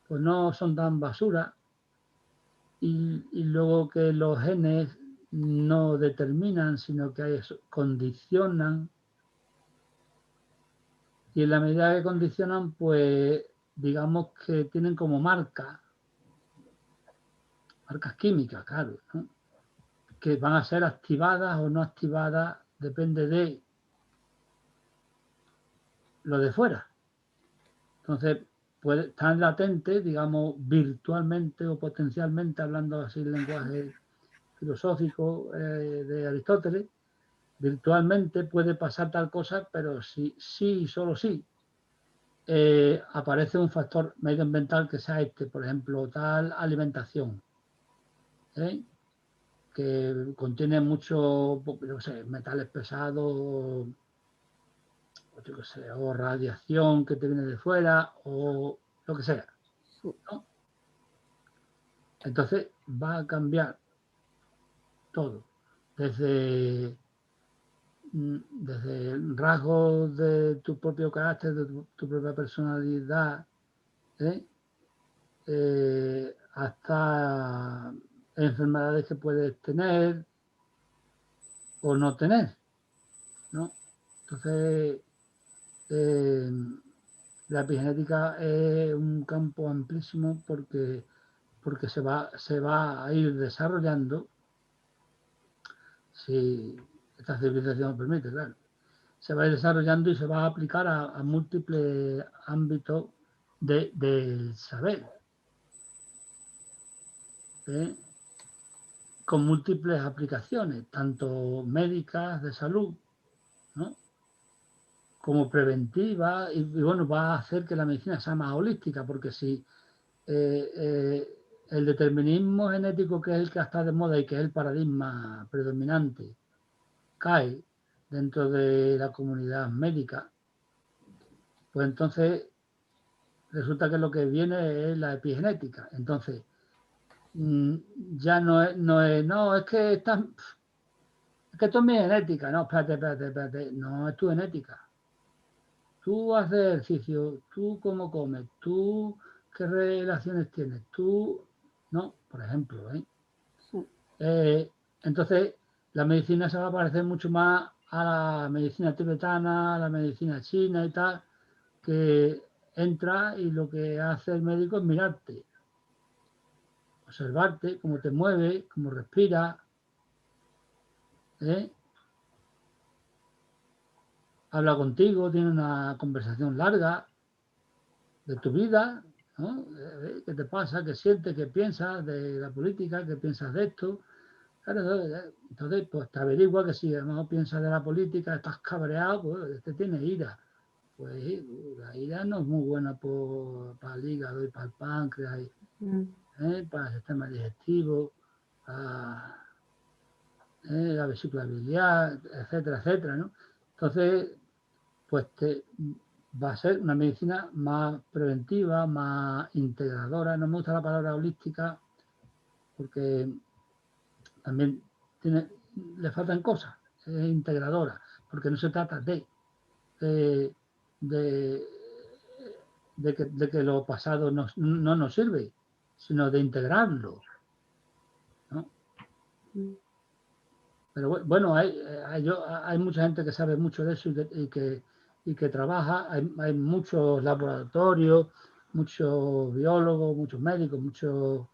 Pues no son tan basura. Y luego que los genes no determinan, sino que condicionan. Y en la medida que condicionan, pues digamos que tienen como marcas químicas, claro, ¿no? Que van a ser activadas o no activadas, depende de lo de fuera. Entonces, están latentes, digamos, virtualmente o potencialmente, hablando así el lenguaje filosófico de Aristóteles, virtualmente puede pasar tal cosa, pero sí y solo sí aparece un factor medioambiental que sea por ejemplo, tal alimentación, que contiene mucho, yo sé, metales pesados, yo qué sé, o radiación que te viene de fuera, o lo que sea, ¿no? Entonces va a cambiar todo, desde rasgos de tu propio carácter, de tu propia personalidad, hasta enfermedades que puedes tener o no tener, ¿no? Entonces, la epigenética es un campo amplísimo porque se va a ir desarrollando, si esta civilización lo permite, claro. Se va a ir desarrollando y se va a aplicar a múltiples ámbitos del saber, con múltiples aplicaciones, tanto médicas, de salud, ¿no? Como preventiva, y bueno, va a hacer que la medicina sea más holística, porque si el determinismo genético, que es el que está de moda y que es el paradigma predominante, cae dentro de la comunidad médica, pues entonces resulta que lo que viene es la epigenética. Entonces, ya no, es que esto es mi genética. No, espérate, no es tu genética. Tú haces ejercicio, tú cómo comes, tú qué relaciones tienes, tú, no, por ejemplo, entonces, la medicina se va a parecer mucho más a la medicina tibetana, a la medicina china y tal, que entra y lo que hace el médico es mirarte, observarte, cómo te mueves, cómo respiras, habla contigo, tiene una conversación larga de tu vida, ¿no? ¿Qué te pasa? ¿Qué sientes? ¿Qué piensas de la política? ¿Qué piensas de esto? Claro, entonces, pues te averigua que si no piensas de la política, estás cabreado, pues este tiene ira. Pues la ira no es muy buena para el hígado y para el páncreas, para el sistema digestivo, para la vesícula biliar, etcétera, etcétera, ¿no? Entonces, pues va a ser una medicina más preventiva, más integradora. No me gusta la palabra holística porque también le faltan cosas, es integradora, porque no se trata de que lo pasado no nos sirve, sino de integrarlo, ¿no? Pero bueno, hay mucha gente que sabe mucho de eso y que trabaja, hay muchos laboratorios, muchos biólogos, muchos médicos, muchos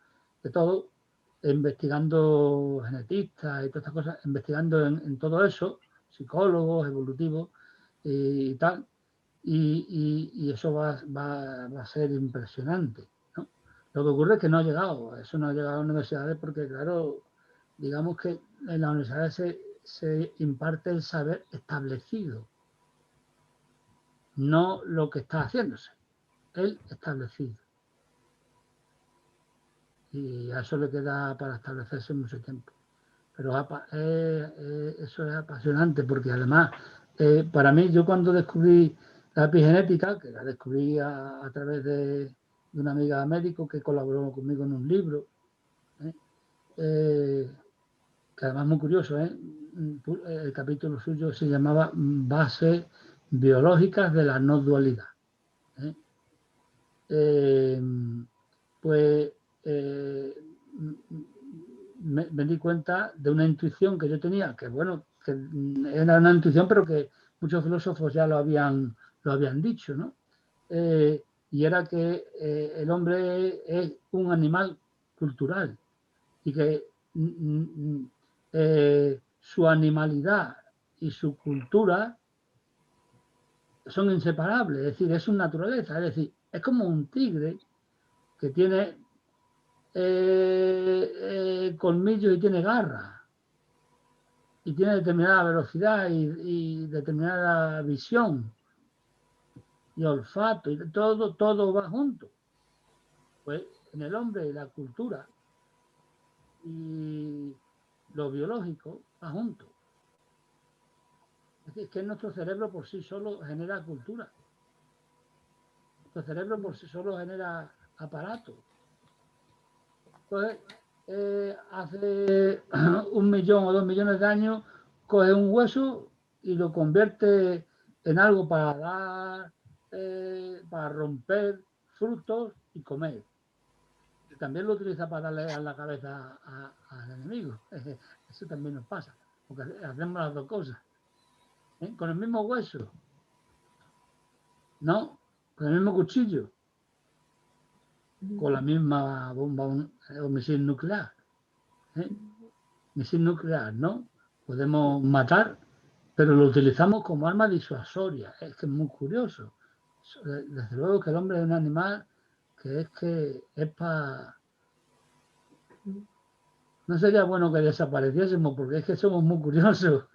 de todo, investigando genetistas y todas estas cosas, investigando en todo eso, psicólogos, evolutivos y tal, y eso va a ser impresionante, ¿no? Lo que ocurre es que no ha llegado, eso no ha llegado a las universidades porque, claro, digamos que en las universidades se imparte el saber establecido. no lo que está haciéndose, el establecido. Y a eso le queda para establecerse mucho tiempo. Pero eso es apasionante porque además, para mí, yo cuando descubrí la epigenética, que la descubrí a través de una amiga médico que colaboró conmigo en un libro, que además es muy curioso, el capítulo suyo se llamaba Bases biológicas de la no dualidad. Me di cuenta de una intuición que yo tenía, que bueno, que era una intuición, pero que muchos filósofos ya lo habían dicho, ¿no? Y era que el hombre es un animal cultural y que su animalidad y su cultura son inseparables, es decir, es su naturaleza, es decir, es como un tigre que tiene colmillos y tiene garras y tiene determinada velocidad y determinada visión y olfato y todo va junto. Pues en el hombre la cultura y lo biológico va junto. Es decir, que nuestro cerebro por sí solo genera cultura. Nuestro cerebro por sí solo genera aparatos. Entonces, hace 1 millón o 2 millones de años, coge un hueso y lo convierte en algo para dar, para romper frutos y comer. Y también lo utiliza para darle a la cabeza al enemigo. Eso también nos pasa, porque hacemos las dos cosas. Con el mismo hueso, ¿no? Con el mismo cuchillo, con la misma bomba o misil nuclear. Misil nuclear, ¿no? Podemos matar, pero lo utilizamos como arma disuasoria. Es que es muy curioso. Desde luego que el hombre es un animal que es para... No sería bueno que desapareciésemos, porque es que somos muy curiosos.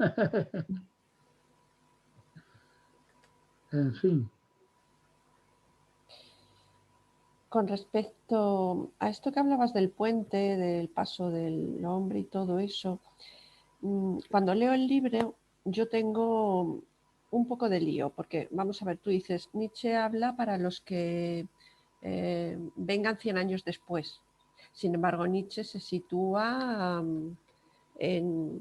En fin. Con respecto a esto que hablabas del puente, del paso del hombre y todo eso, cuando leo el libro yo tengo un poco de lío, porque vamos a ver, tú dices, Nietzsche habla para los que vengan 100 años después. Sin embargo, Nietzsche se sitúa en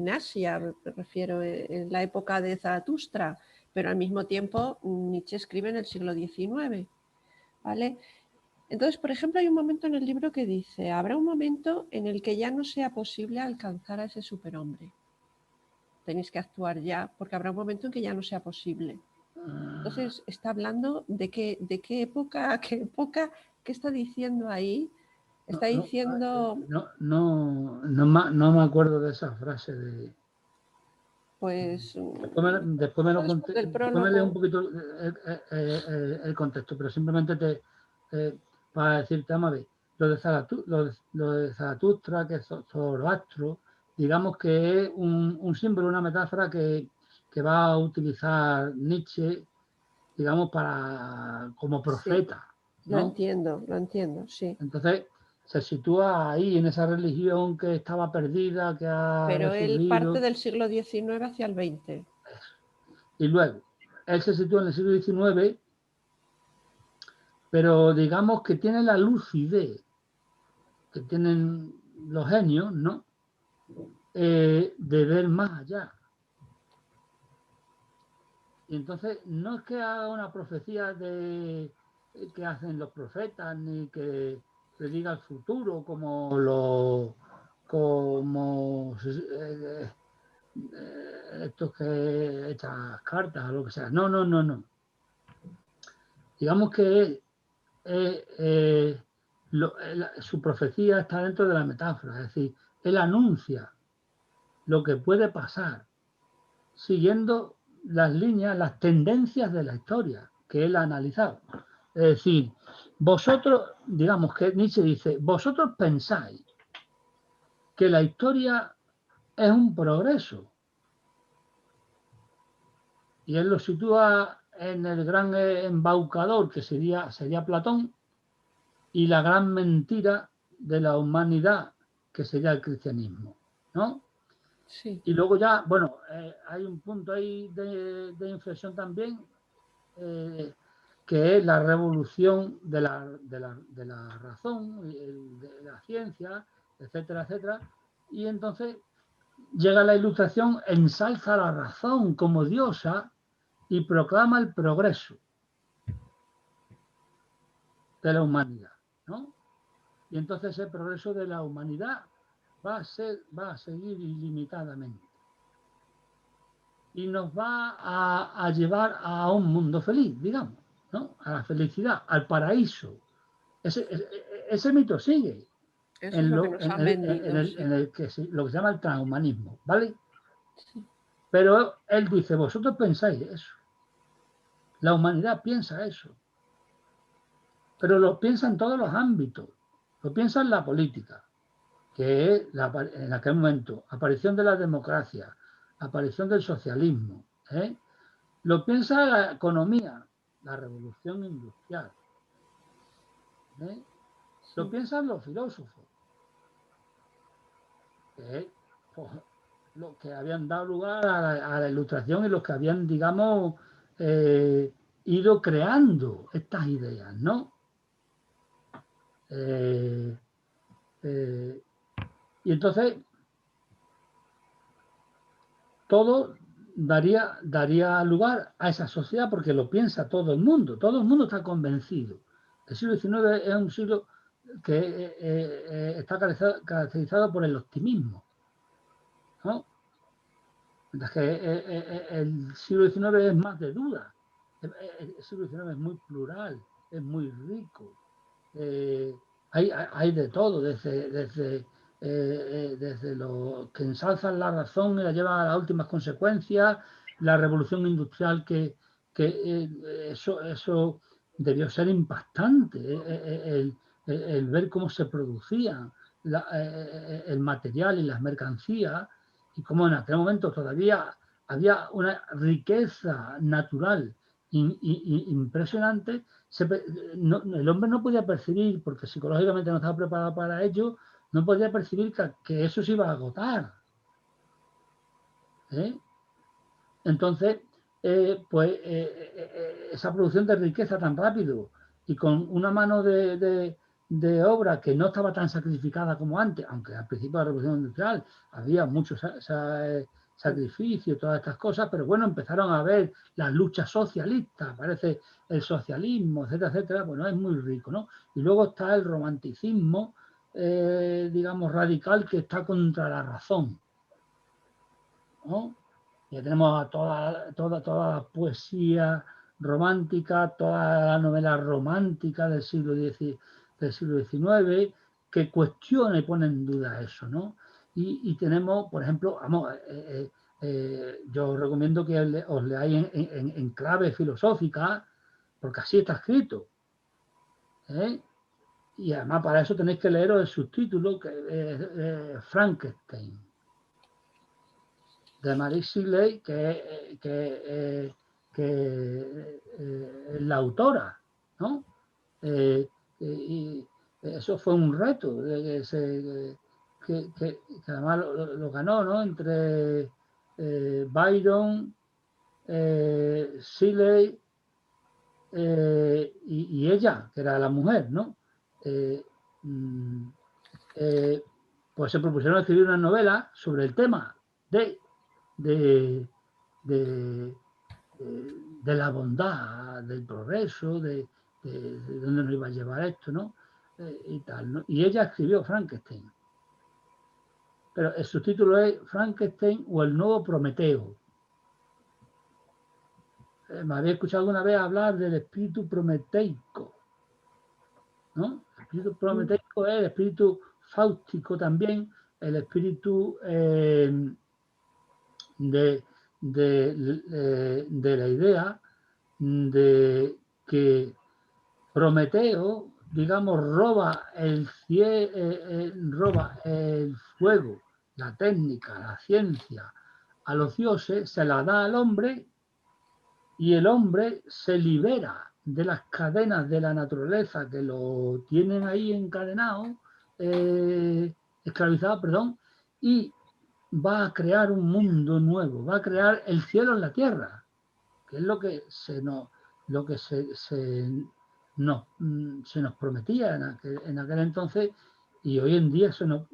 Asia, me refiero, en la época de Zaratustra, pero al mismo tiempo Nietzsche escribe en el siglo XIX. ¿Vale? Entonces, por ejemplo, hay un momento en el libro que dice, habrá un momento en el que ya no sea posible alcanzar a ese superhombre. Tenéis que actuar ya, porque habrá un momento en que ya no sea posible. Entonces, está hablando de qué época, qué está diciendo ahí. Está diciendo... No me acuerdo de esa frase de... Pues... Después me leo un poquito el contexto, pero simplemente para decirte, amable, lo de Zaratustra, que es Zoroastro, digamos que es un símbolo, una metáfora que va a utilizar Nietzsche, digamos, como profeta. Sí, ¿no? Lo entiendo, sí. Entonces, se sitúa ahí, en esa religión que estaba perdida, que ha Pero resurgido. él parte del siglo XIX hacia el XX. Y luego, él se sitúa en el siglo XIX, pero digamos que tiene la lucidez que tienen los genios, ¿no? De ver más allá. Y entonces, no es que haga una profecía que hacen los profetas, ni que prediga el futuro como estos que echan cartas o lo que sea. No. Digamos que su profecía está dentro de la metáfora, es decir, él anuncia lo que puede pasar siguiendo las líneas, las tendencias de la historia que él ha analizado. Es decir, vosotros, digamos que Nietzsche dice, vosotros pensáis que la historia es un progreso. Y él lo sitúa en el gran embaucador, que sería Platón, y la gran mentira de la humanidad, que sería el cristianismo, ¿no? Sí. Y luego ya, bueno, hay un punto ahí de inflexión también, que es la revolución de la razón, de la ciencia, etcétera, etcétera. Y entonces llega la Ilustración, ensalza la razón como diosa y proclama el progreso de la humanidad, ¿no? Y entonces el progreso de la humanidad va a seguir ilimitadamente. Y nos va a llevar a un mundo feliz, digamos, ¿no? A la felicidad, al paraíso. Ese mito sigue Eso es lo que nos han vendido. Sí. en el que lo que se llama el transhumanismo, ¿vale? Sí. Pero él dice, vosotros pensáis eso. La humanidad piensa eso. Pero lo piensa en todos los ámbitos. Lo piensa en la política, que es en aquel momento aparición de la democracia, aparición del socialismo, ¿eh? Lo piensa la economía, la revolución industrial, ¿eh? Lo Sí. piensan los filósofos, que pues, los que habían dado lugar a la Ilustración y los que habían, digamos, ido creando estas ideas, ¿no? Y entonces todo daría lugar a esa sociedad porque lo piensa todo el mundo está convencido. El siglo XIX es un siglo que está caracterizado por el optimismo, ¿no? Mientras que el siglo XIX es más de duda. El siglo XIX es muy plural, es muy rico. Hay de todo, desde los que ensalzan la razón y la llevan a las últimas consecuencias, la revolución industrial eso debió ser impactante, el ver cómo se producía el material y las mercancías y cómo en aquel momento todavía había una riqueza natural impresionante. El hombre no podía percibir, porque psicológicamente no estaba preparado para ello, no podía percibir que eso se iba a agotar. Entonces, esa producción de riqueza tan rápido y con una mano de obra que no estaba tan sacrificada como antes, aunque al principio de la Revolución Industrial había mucho sacrificio, todas estas cosas, pero bueno, empezaron a ver las luchas socialistas, aparece el socialismo, etcétera, etcétera. Bueno, es muy rico, ¿no? Y luego está el romanticismo, digamos, radical, que está contra la razón, ¿no? Ya tenemos a toda la poesía romántica, toda la novela romántica del siglo XIX, que cuestiona y pone en duda eso, ¿no? Y tenemos, por ejemplo, vamos, yo os recomiendo que os leáis en clave filosófica, porque así está escrito, ¿eh? Y además para eso tenéis que leeros el subtítulo, que es Frankenstein, de Mary Shelley, que es la autora, ¿no? Y eso fue un reto que además lo ganó, ¿no? Entre Byron, Shelley y ella, que era la mujer, ¿no? Pues se propusieron escribir una novela sobre el tema de la bondad, del progreso, de dónde nos iba a llevar esto, ¿no? Y tal, ¿no? Y ella escribió Frankenstein. Pero el subtítulo es Frankenstein o el nuevo Prometeo. ¿Me habéis escuchado alguna vez hablar del espíritu prometeico? ¿No? El espíritu prometeico es el espíritu fáustico también, el espíritu de la idea de que Prometeo, digamos, roba el fuego, la técnica, la ciencia a los dioses, se la da al hombre y el hombre se libera de las cadenas de la naturaleza que lo tienen ahí encadenado, esclavizado, perdón, y va a crear un mundo nuevo, va a crear el cielo en la tierra, que es lo que se nos prometía en aquel entonces, y hoy en día se nos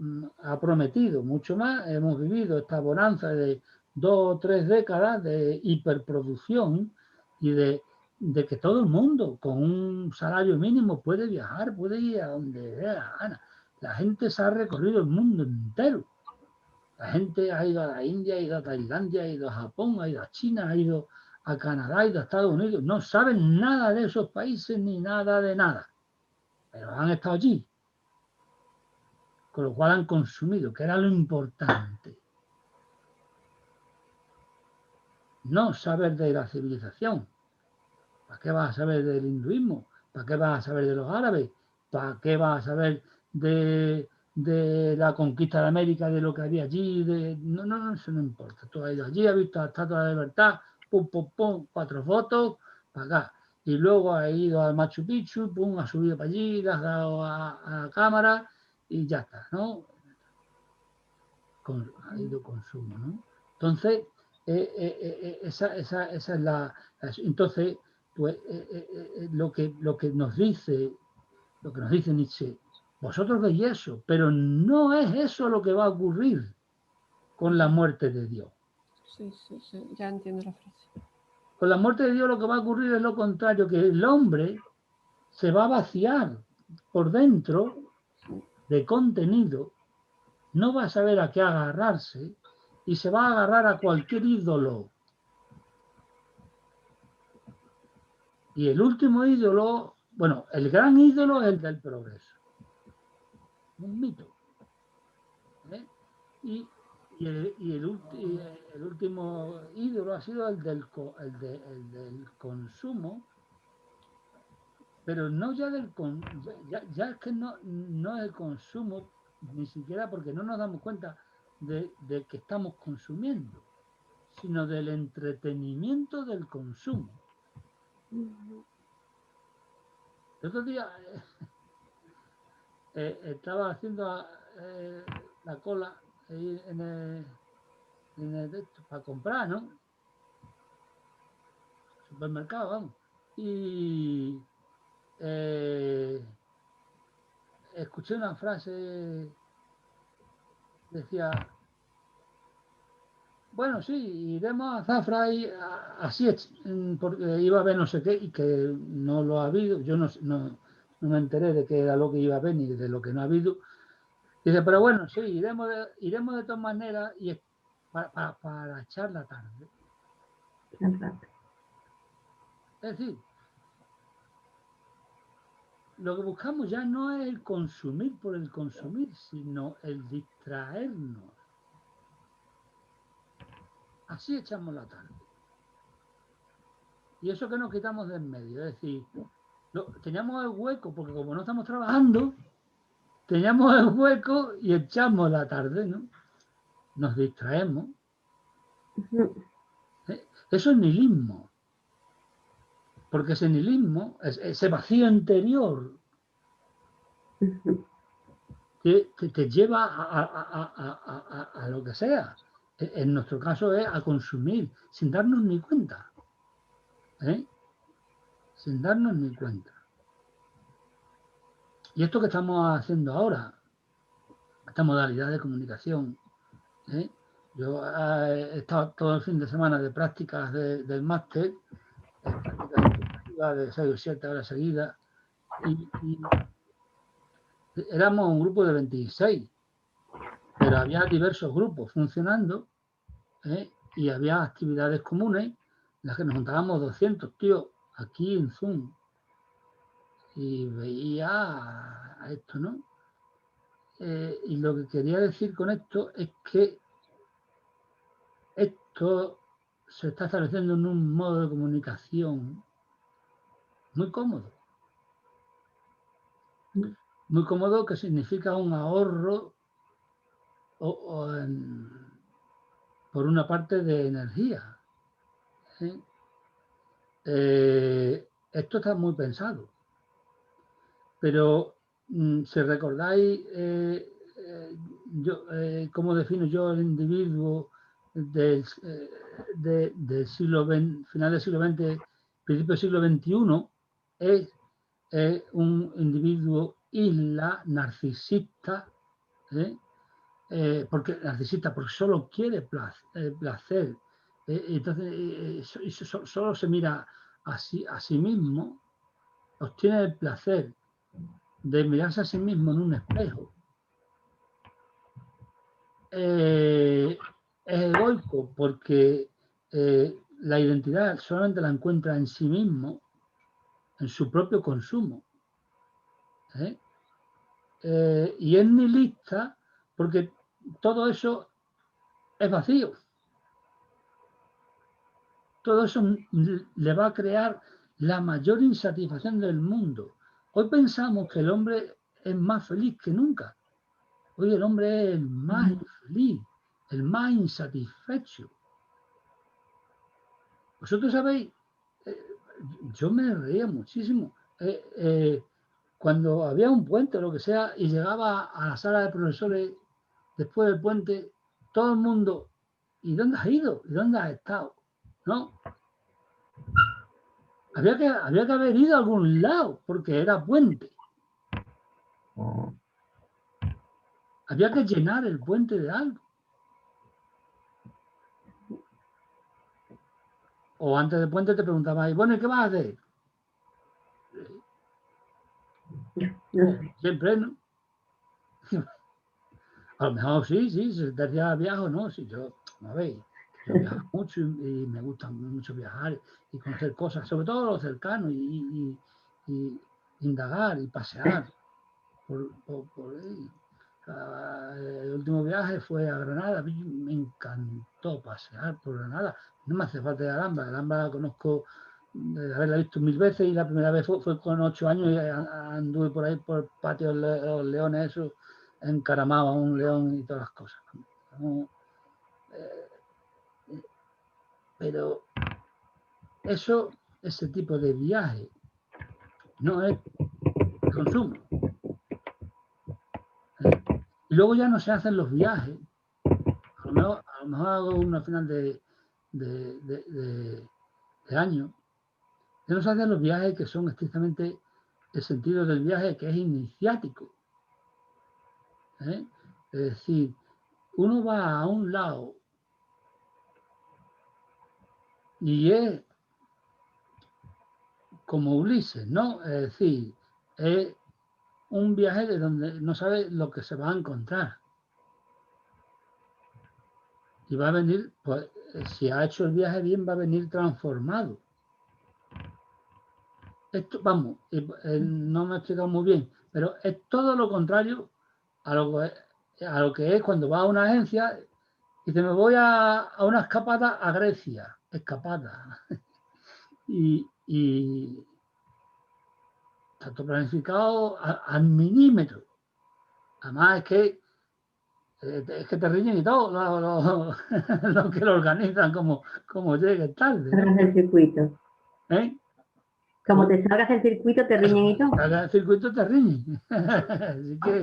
ha prometido mucho más. Hemos vivido esta bonanza de 2 o 3 décadas de hiperproducción y de que todo el mundo con un salario mínimo puede viajar, puede ir a donde dé la gana. La gente se ha recorrido el mundo entero. La gente ha ido a la India, ha ido a Tailandia, ha ido a Japón, ha ido a China, ha ido a Canadá, ha ido a Estados Unidos. No saben nada de esos países ni nada de nada, pero han estado allí, con lo cual han consumido, que era lo importante. No saber de la civilización. ¿Para qué vas a saber del hinduismo? ¿Para qué vas a saber de los árabes? ¿Para qué vas a saber de la conquista de América, de lo que había allí? No, eso no importa. Tú has ido allí, has visto la Estatua de la Libertad, pum, pum, pum, 4 fotos, para acá. Y luego has ido al Machu Picchu, pum, has subido para allí, le has dado a la cámara y ya está, ¿no? Ha ido consumo, ¿no? Entonces, esa es la... Entonces, pues lo que nos dice Nietzsche, vosotros veis eso, pero no es eso lo que va a ocurrir con la muerte de Dios. Sí, ya entiendo la frase. Con la muerte de Dios lo que va a ocurrir es lo contrario, que el hombre se va a vaciar por dentro de contenido, no va a saber a qué agarrarse y se va a agarrar a cualquier ídolo. Y el último ídolo, bueno, el gran ídolo es el del progreso. Un mito. ¿Eh? Y el último ídolo ha sido el del consumo, pero no ya del ya es que no es el consumo, ni siquiera porque no nos damos cuenta de que estamos consumiendo, sino del entretenimiento del consumo. El otro día estaba haciendo la cola ahí para comprar, ¿no? Supermercado, vamos. Y escuché una frase, decía, bueno, sí, iremos a Zafra y así es, porque iba a haber no sé qué y que no lo ha habido. Yo no me enteré de qué era lo que iba a haber ni de lo que no ha habido. Dice, pero bueno, sí, iremos de todas maneras y para echar la tarde. Es decir, lo que buscamos ya no es el consumir por el consumir, sino el distraernos. Así echamos la tarde. Y eso que nos quitamos de en medio, es decir, teníamos el hueco, porque como no estamos trabajando, teníamos el hueco y echamos la tarde, ¿no? Nos distraemos. Eso es nihilismo. Porque ese nihilismo, ese vacío interior, te lleva a lo que sea. En nuestro caso es a consumir, sin darnos ni cuenta. Sin darnos ni cuenta. Y esto que estamos haciendo ahora, esta modalidad de comunicación, yo he estado todo el fin de semana de prácticas del máster, prácticas intensivas de 6 o 7 horas seguidas, y éramos un grupo de 26, pero había diversos grupos funcionando, y había actividades comunes en las que nos juntábamos 200 tíos aquí en Zoom, y veía a esto, ¿no? Y lo que quería decir con esto es que esto se está estableciendo en un modo de comunicación muy cómodo. Muy cómodo, que significa un ahorro por una parte de energía. esto está muy pensado. Pero si recordáis cómo defino yo el individuo del siglo XX, final del siglo XX, principio del siglo XXI, es un individuo isla, narcisista, porque solo quiere placer. Entonces, solo se mira a sí mismo, obtiene el placer de mirarse a sí mismo en un espejo. Es egoico porque la identidad solamente la encuentra en sí mismo, en su propio consumo. Y es nihilista porque todo eso es vacío. Todo eso le va a crear la mayor insatisfacción del mundo. Hoy pensamos que el hombre es más feliz que nunca. Hoy el hombre es el más infeliz, el más insatisfecho. Vosotros sabéis, yo me reía muchísimo. Cuando había un puente o lo que sea y llegaba a la sala de profesores después del puente, todo el mundo, ¿y dónde has ido? ¿Y dónde has estado? ¿No? Había que haber ido a algún lado porque era puente. Había que llenar el puente de algo. O antes del puente te preguntaba, y bueno, ¿y qué vas a hacer? Siempre, ¿no? A lo mejor sí, se te hacía viaje, ¿no? Si yo, a ver, yo viajo mucho y me gusta mucho viajar y conocer cosas, sobre todo lo cercano y indagar y pasear por ahí. El último viaje fue a Granada, me encantó pasear por Granada. No me hace falta ir a Alhambra, Alhambra la conozco de haberla visto 1000 veces y la primera vez fue con 8 años y anduve por ahí por el patio de los leones, eso, encaramado a un león y todas las cosas. Pero ese tipo de viaje no es consumo. Y luego ya no se hacen los viajes. A lo mejor hago una final de año. Ya no se hacen los viajes que son estrictamente el sentido del viaje que es iniciático. Es decir, uno va a un lado y es como Ulises, ¿no? Es decir, es un viaje de donde no sabe lo que se va a encontrar. Y va a venir, pues, si ha hecho el viaje bien, va a venir transformado. Esto, vamos, no me he explicado muy bien, pero es todo lo contrario a lo que es cuando va a una agencia y dice, me voy a una escapada a Grecia, escapada. y está todo planificado al milímetro. Además es que te riñen y todo, lo que lo organizan como llegue tarde, ¿no? El circuito. ¿Eh? Como te salgas el circuito, te riñen y todo. El circuito te riñen. Así que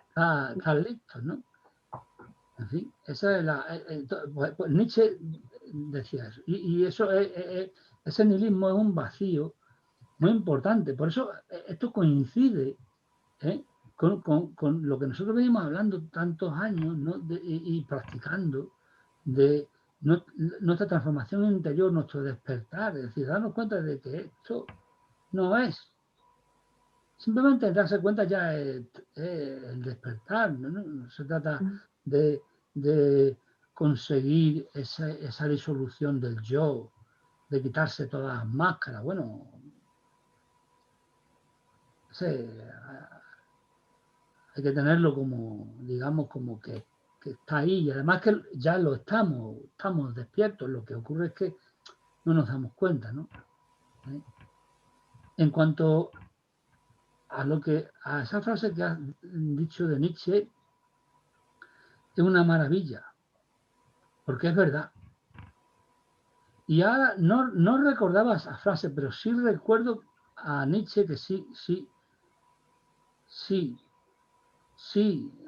estás listo, ¿no? En fin, esa es pues Nietzsche decía eso. Y eso ese nihilismo es un vacío muy importante. Por eso esto coincide con lo que nosotros venimos hablando tantos años, ¿no? y practicando de nuestra transformación interior, nuestro despertar. Es decir, darnos cuenta de que esto no es. Simplemente darse cuenta ya es el despertar. No se trata de conseguir esa disolución del yo, de quitarse todas las máscaras. Bueno, hay que tenerlo como, digamos, como que está ahí. Y además que ya lo estamos despiertos. Lo que ocurre es que no nos damos cuenta, ¿no? En cuanto a esa frase que has dicho de Nietzsche, es una maravilla, porque es verdad. Y ahora no recordaba esa frase, pero sí recuerdo a Nietzsche que sí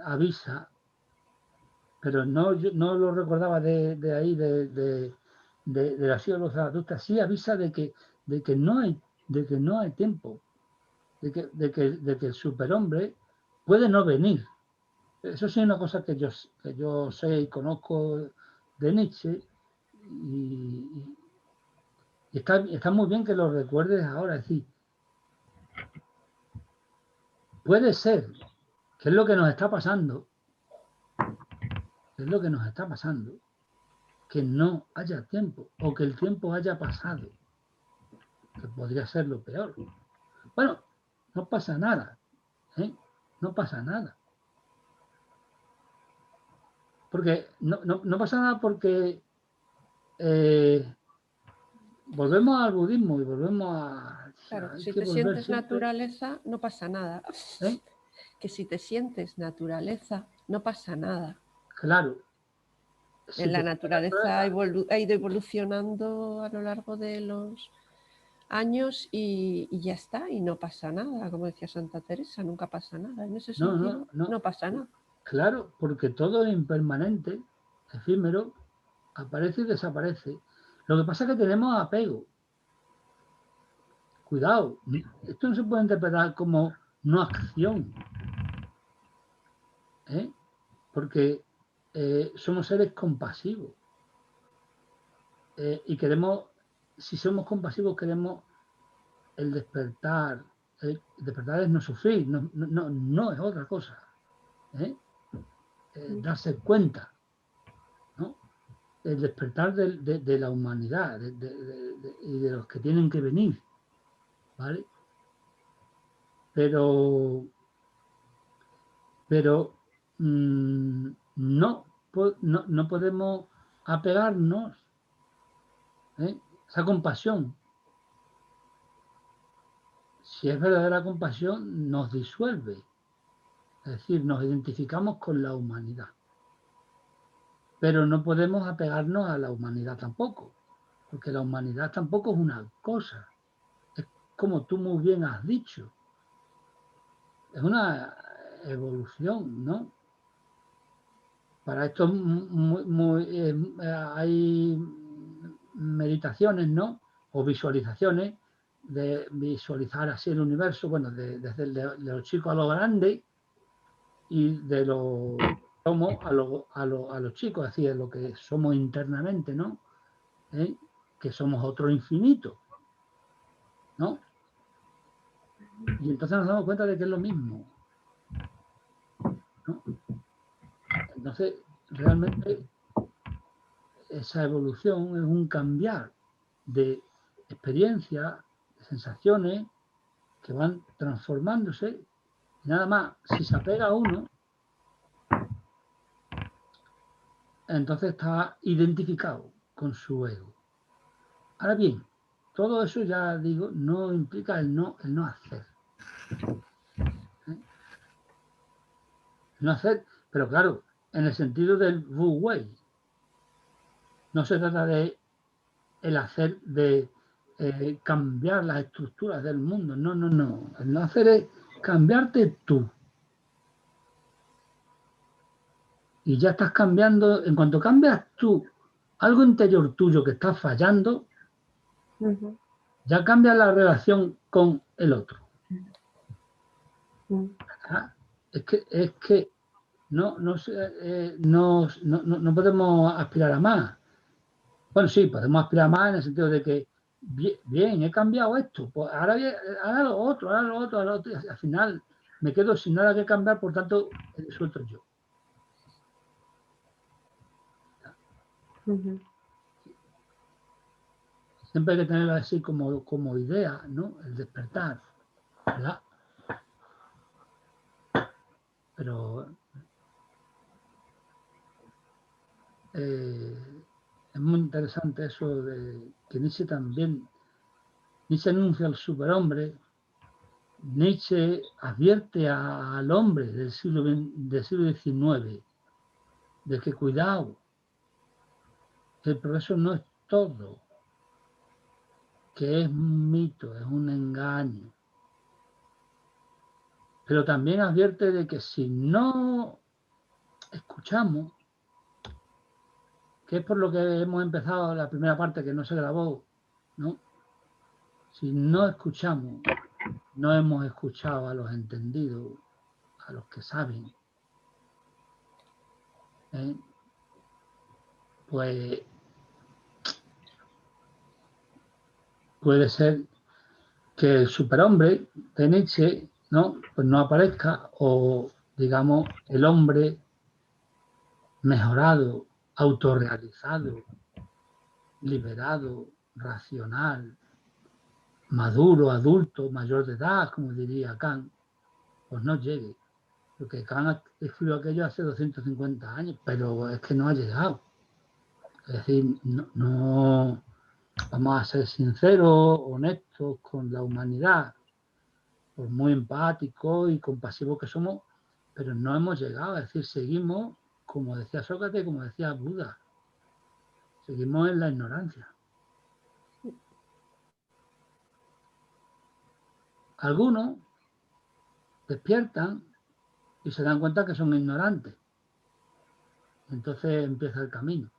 avisa, pero yo no lo recordaba de ahí, de la ciudad de los Zaratustra, sí avisa de que no hay tiempo, de que el superhombre puede no venir. Eso sí es una cosa que yo sé y conozco de Nietzsche, y está muy bien que lo recuerdes ahora. Es decir, puede ser, que es lo que nos está pasando, que no haya tiempo, o que el tiempo haya pasado, que podría ser lo peor. Bueno, no pasa nada, ¿eh? No pasa nada. Porque no pasa nada porque volvemos al budismo y volvemos a... Claro, hay si que te volver sientes siempre, naturaleza, no pasa nada. ¿eh? Que si te sientes naturaleza, no pasa nada. Claro. Si La te naturaleza ha ido evolucionando a lo largo de los años y ya está, y no pasa nada. Como decía Santa Teresa, nunca pasa nada. En ese sentido, no pasa nada. Claro, porque todo es impermanente, efímero, aparece y desaparece. Lo que pasa es que tenemos apego. Cuidado, esto no se puede interpretar como no acción, ¿eh? Porque somos seres compasivos, y queremos, si somos compasivos, queremos el despertar. El despertar es no sufrir, no es otra cosa, ¿eh? Darse cuenta, ¿no? El despertar de la humanidad y de los que tienen que venir, ¿vale? Pero no podemos apegarnos, ¿eh? Esa compasión, si es verdadera compasión, nos disuelve. Es decir, nos identificamos con la humanidad. Pero no podemos apegarnos a la humanidad tampoco, porque la humanidad tampoco es una cosa. Es como tú muy bien has dicho. Es una evolución, ¿no? Para esto hay meditaciones, ¿no? O visualizaciones, de visualizar así el universo, bueno, desde de los chicos a los grandes, y de los somos a los chicos, es decir, lo que somos internamente, ¿no? Que somos otro infinito, ¿no? Y entonces nos damos cuenta de que es lo mismo, ¿no? Entonces, realmente esa evolución es un cambiar de experiencias, de sensaciones que van transformándose. Y nada más, si se apega a uno, entonces está identificado con su ego. Ahora bien, todo eso, ya digo, no implica el no hacer. No hacer, pero claro, en el sentido del Wu Wei. No se trata de el hacer, de cambiar las estructuras del mundo. No. El no hacer es cambiarte tú. Y ya estás cambiando. En cuanto cambias tú algo interior tuyo que está fallando, ya cambia la relación con el otro. Es que no podemos aspirar a más. Bueno, sí, podemos aspirar más en el sentido de que, bien, he cambiado esto, pues ahora lo otro, y al final me quedo sin nada que cambiar, por tanto, suelto yo. Siempre hay que tenerlo así como idea, ¿no? El despertar, ¿verdad? Pero es muy interesante eso de que Nietzsche anuncia al superhombre. Nietzsche advierte al hombre del siglo XIX de que cuidado, el progreso no es todo. que es un mito, es un engaño. Pero también advierte de que si no escuchamos, que es por lo que hemos empezado la primera parte que no se grabó, ¿no? Si no escuchamos, no hemos escuchado a los entendidos, a los que saben, pues puede ser que el superhombre de Nietzsche, ¿no? Pues no aparezca, o digamos el hombre mejorado, autorrealizado, liberado, racional, maduro, adulto, mayor de edad, como diría Kant, pues no llegue. Porque Kant escribió aquello hace 250 años, pero es que no ha llegado. Es decir, no vamos a ser sinceros, honestos con la humanidad, por muy empáticos y compasivos que somos, pero no hemos llegado. Es decir, seguimos, como decía Sócrates, como decía Buda, seguimos en la ignorancia. Algunos despiertan y se dan cuenta que son ignorantes. Entonces empieza el camino.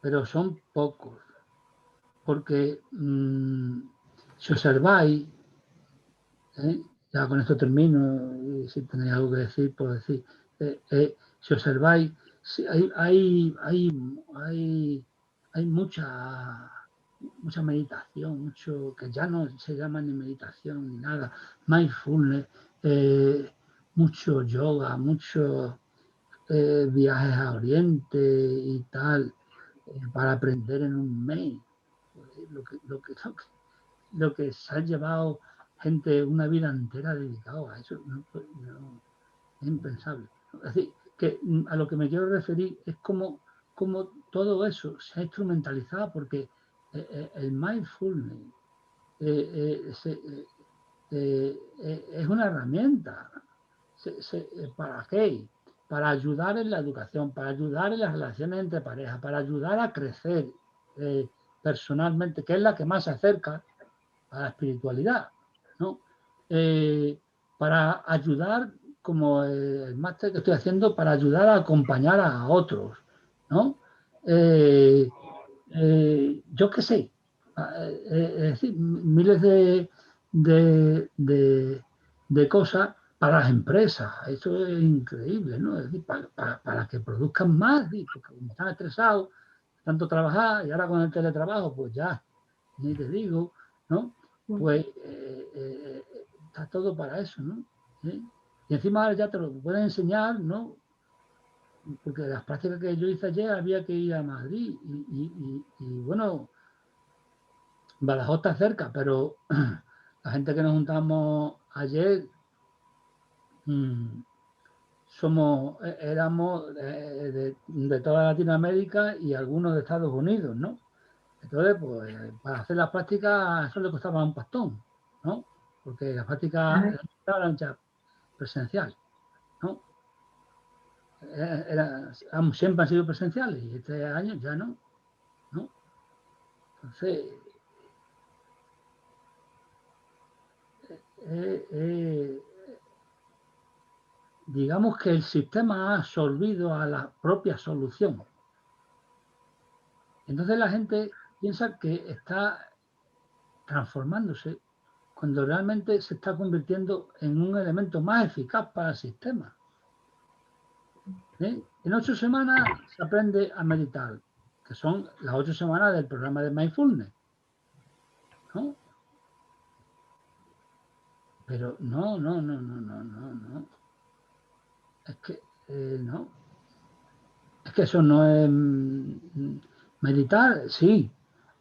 Pero son pocos. Porque si observáis, ya con esto termino, y si tenéis algo que decir, puedo decir, si observáis, si hay mucha meditación, mucho que ya no se llama ni meditación ni nada, mindfulness, mucho yoga, muchos viajes a Oriente y tal, para aprender en un mes. Lo que se ha llevado gente una vida entera dedicado a eso, es impensable. Es decir, que a lo que me quiero referir es como todo eso se ha instrumentalizado, porque el mindfulness es una herramienta. ¿Para qué? Para ayudar en la educación, para ayudar en las relaciones entre parejas, para ayudar a crecer personalmente, que es la que más se acerca a la espiritualidad, ¿no? Para ayudar, como el máster que estoy haciendo, para ayudar a acompañar a otros, ¿no? Yo qué sé, es decir, miles de cosas para las empresas. Eso es increíble, ¿no? Es decir, para que produzcan más, porque como están estresados, tanto trabajar, y ahora con el teletrabajo, pues ya, ni te digo, ¿no? Pues está todo para eso, ¿no? ¿Sí? Y encima ya te lo pueden enseñar, ¿no? Porque las prácticas que yo hice ayer había que ir a Madrid y bueno, Badajoz está cerca, pero la gente que nos juntamos ayer éramos de toda Latinoamérica y algunos de Estados Unidos, ¿no? Entonces, pues, para hacer las prácticas eso le costaba un pastón, ¿no? Porque las prácticas eran ya presenciales, ¿no? Siempre han sido presenciales y este año ya no, ¿no? Entonces, digamos que el sistema ha absorbido a la propia solución. Entonces la gente piensa que está transformándose cuando realmente se está convirtiendo en un elemento más eficaz para el sistema. En 8 semanas se aprende a meditar, que son las 8 semanas del programa de Mindfulness, ¿no? Pero no. Es que no. Es que eso no es meditar, sí.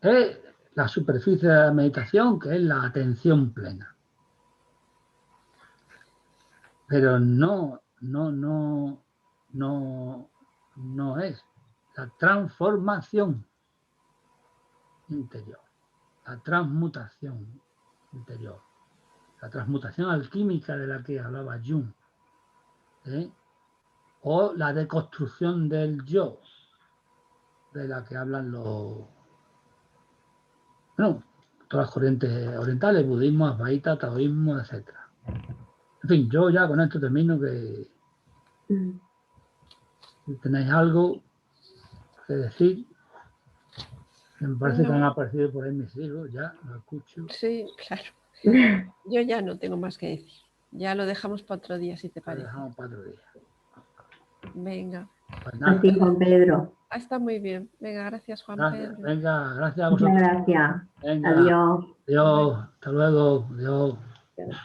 Es la superficie de la meditación, que es la atención plena. Pero no es la transformación interior, la transmutación interior, la transmutación alquímica de la que hablaba Jung, o la deconstrucción del yo, de la que hablan los bueno, todas las corrientes orientales, budismo, advaita, taoísmo, etc. En fin, yo ya con esto termino, que si tenéis algo que decir, que me parece que han aparecido por ahí mis hijos, ya, lo escucho. Sí, claro. Yo ya no tengo más que decir. Ya lo dejamos para otro día, si te Lo parece. dejamos para otro día. Venga. Pues nada, Así, Juan Pedro. Está muy bien. Venga, gracias, Juan gracias, Pedro. venga, gracias a Muchas vosotros. gracias. Venga, Adiós. adiós, hasta luego, adiós. Adiós.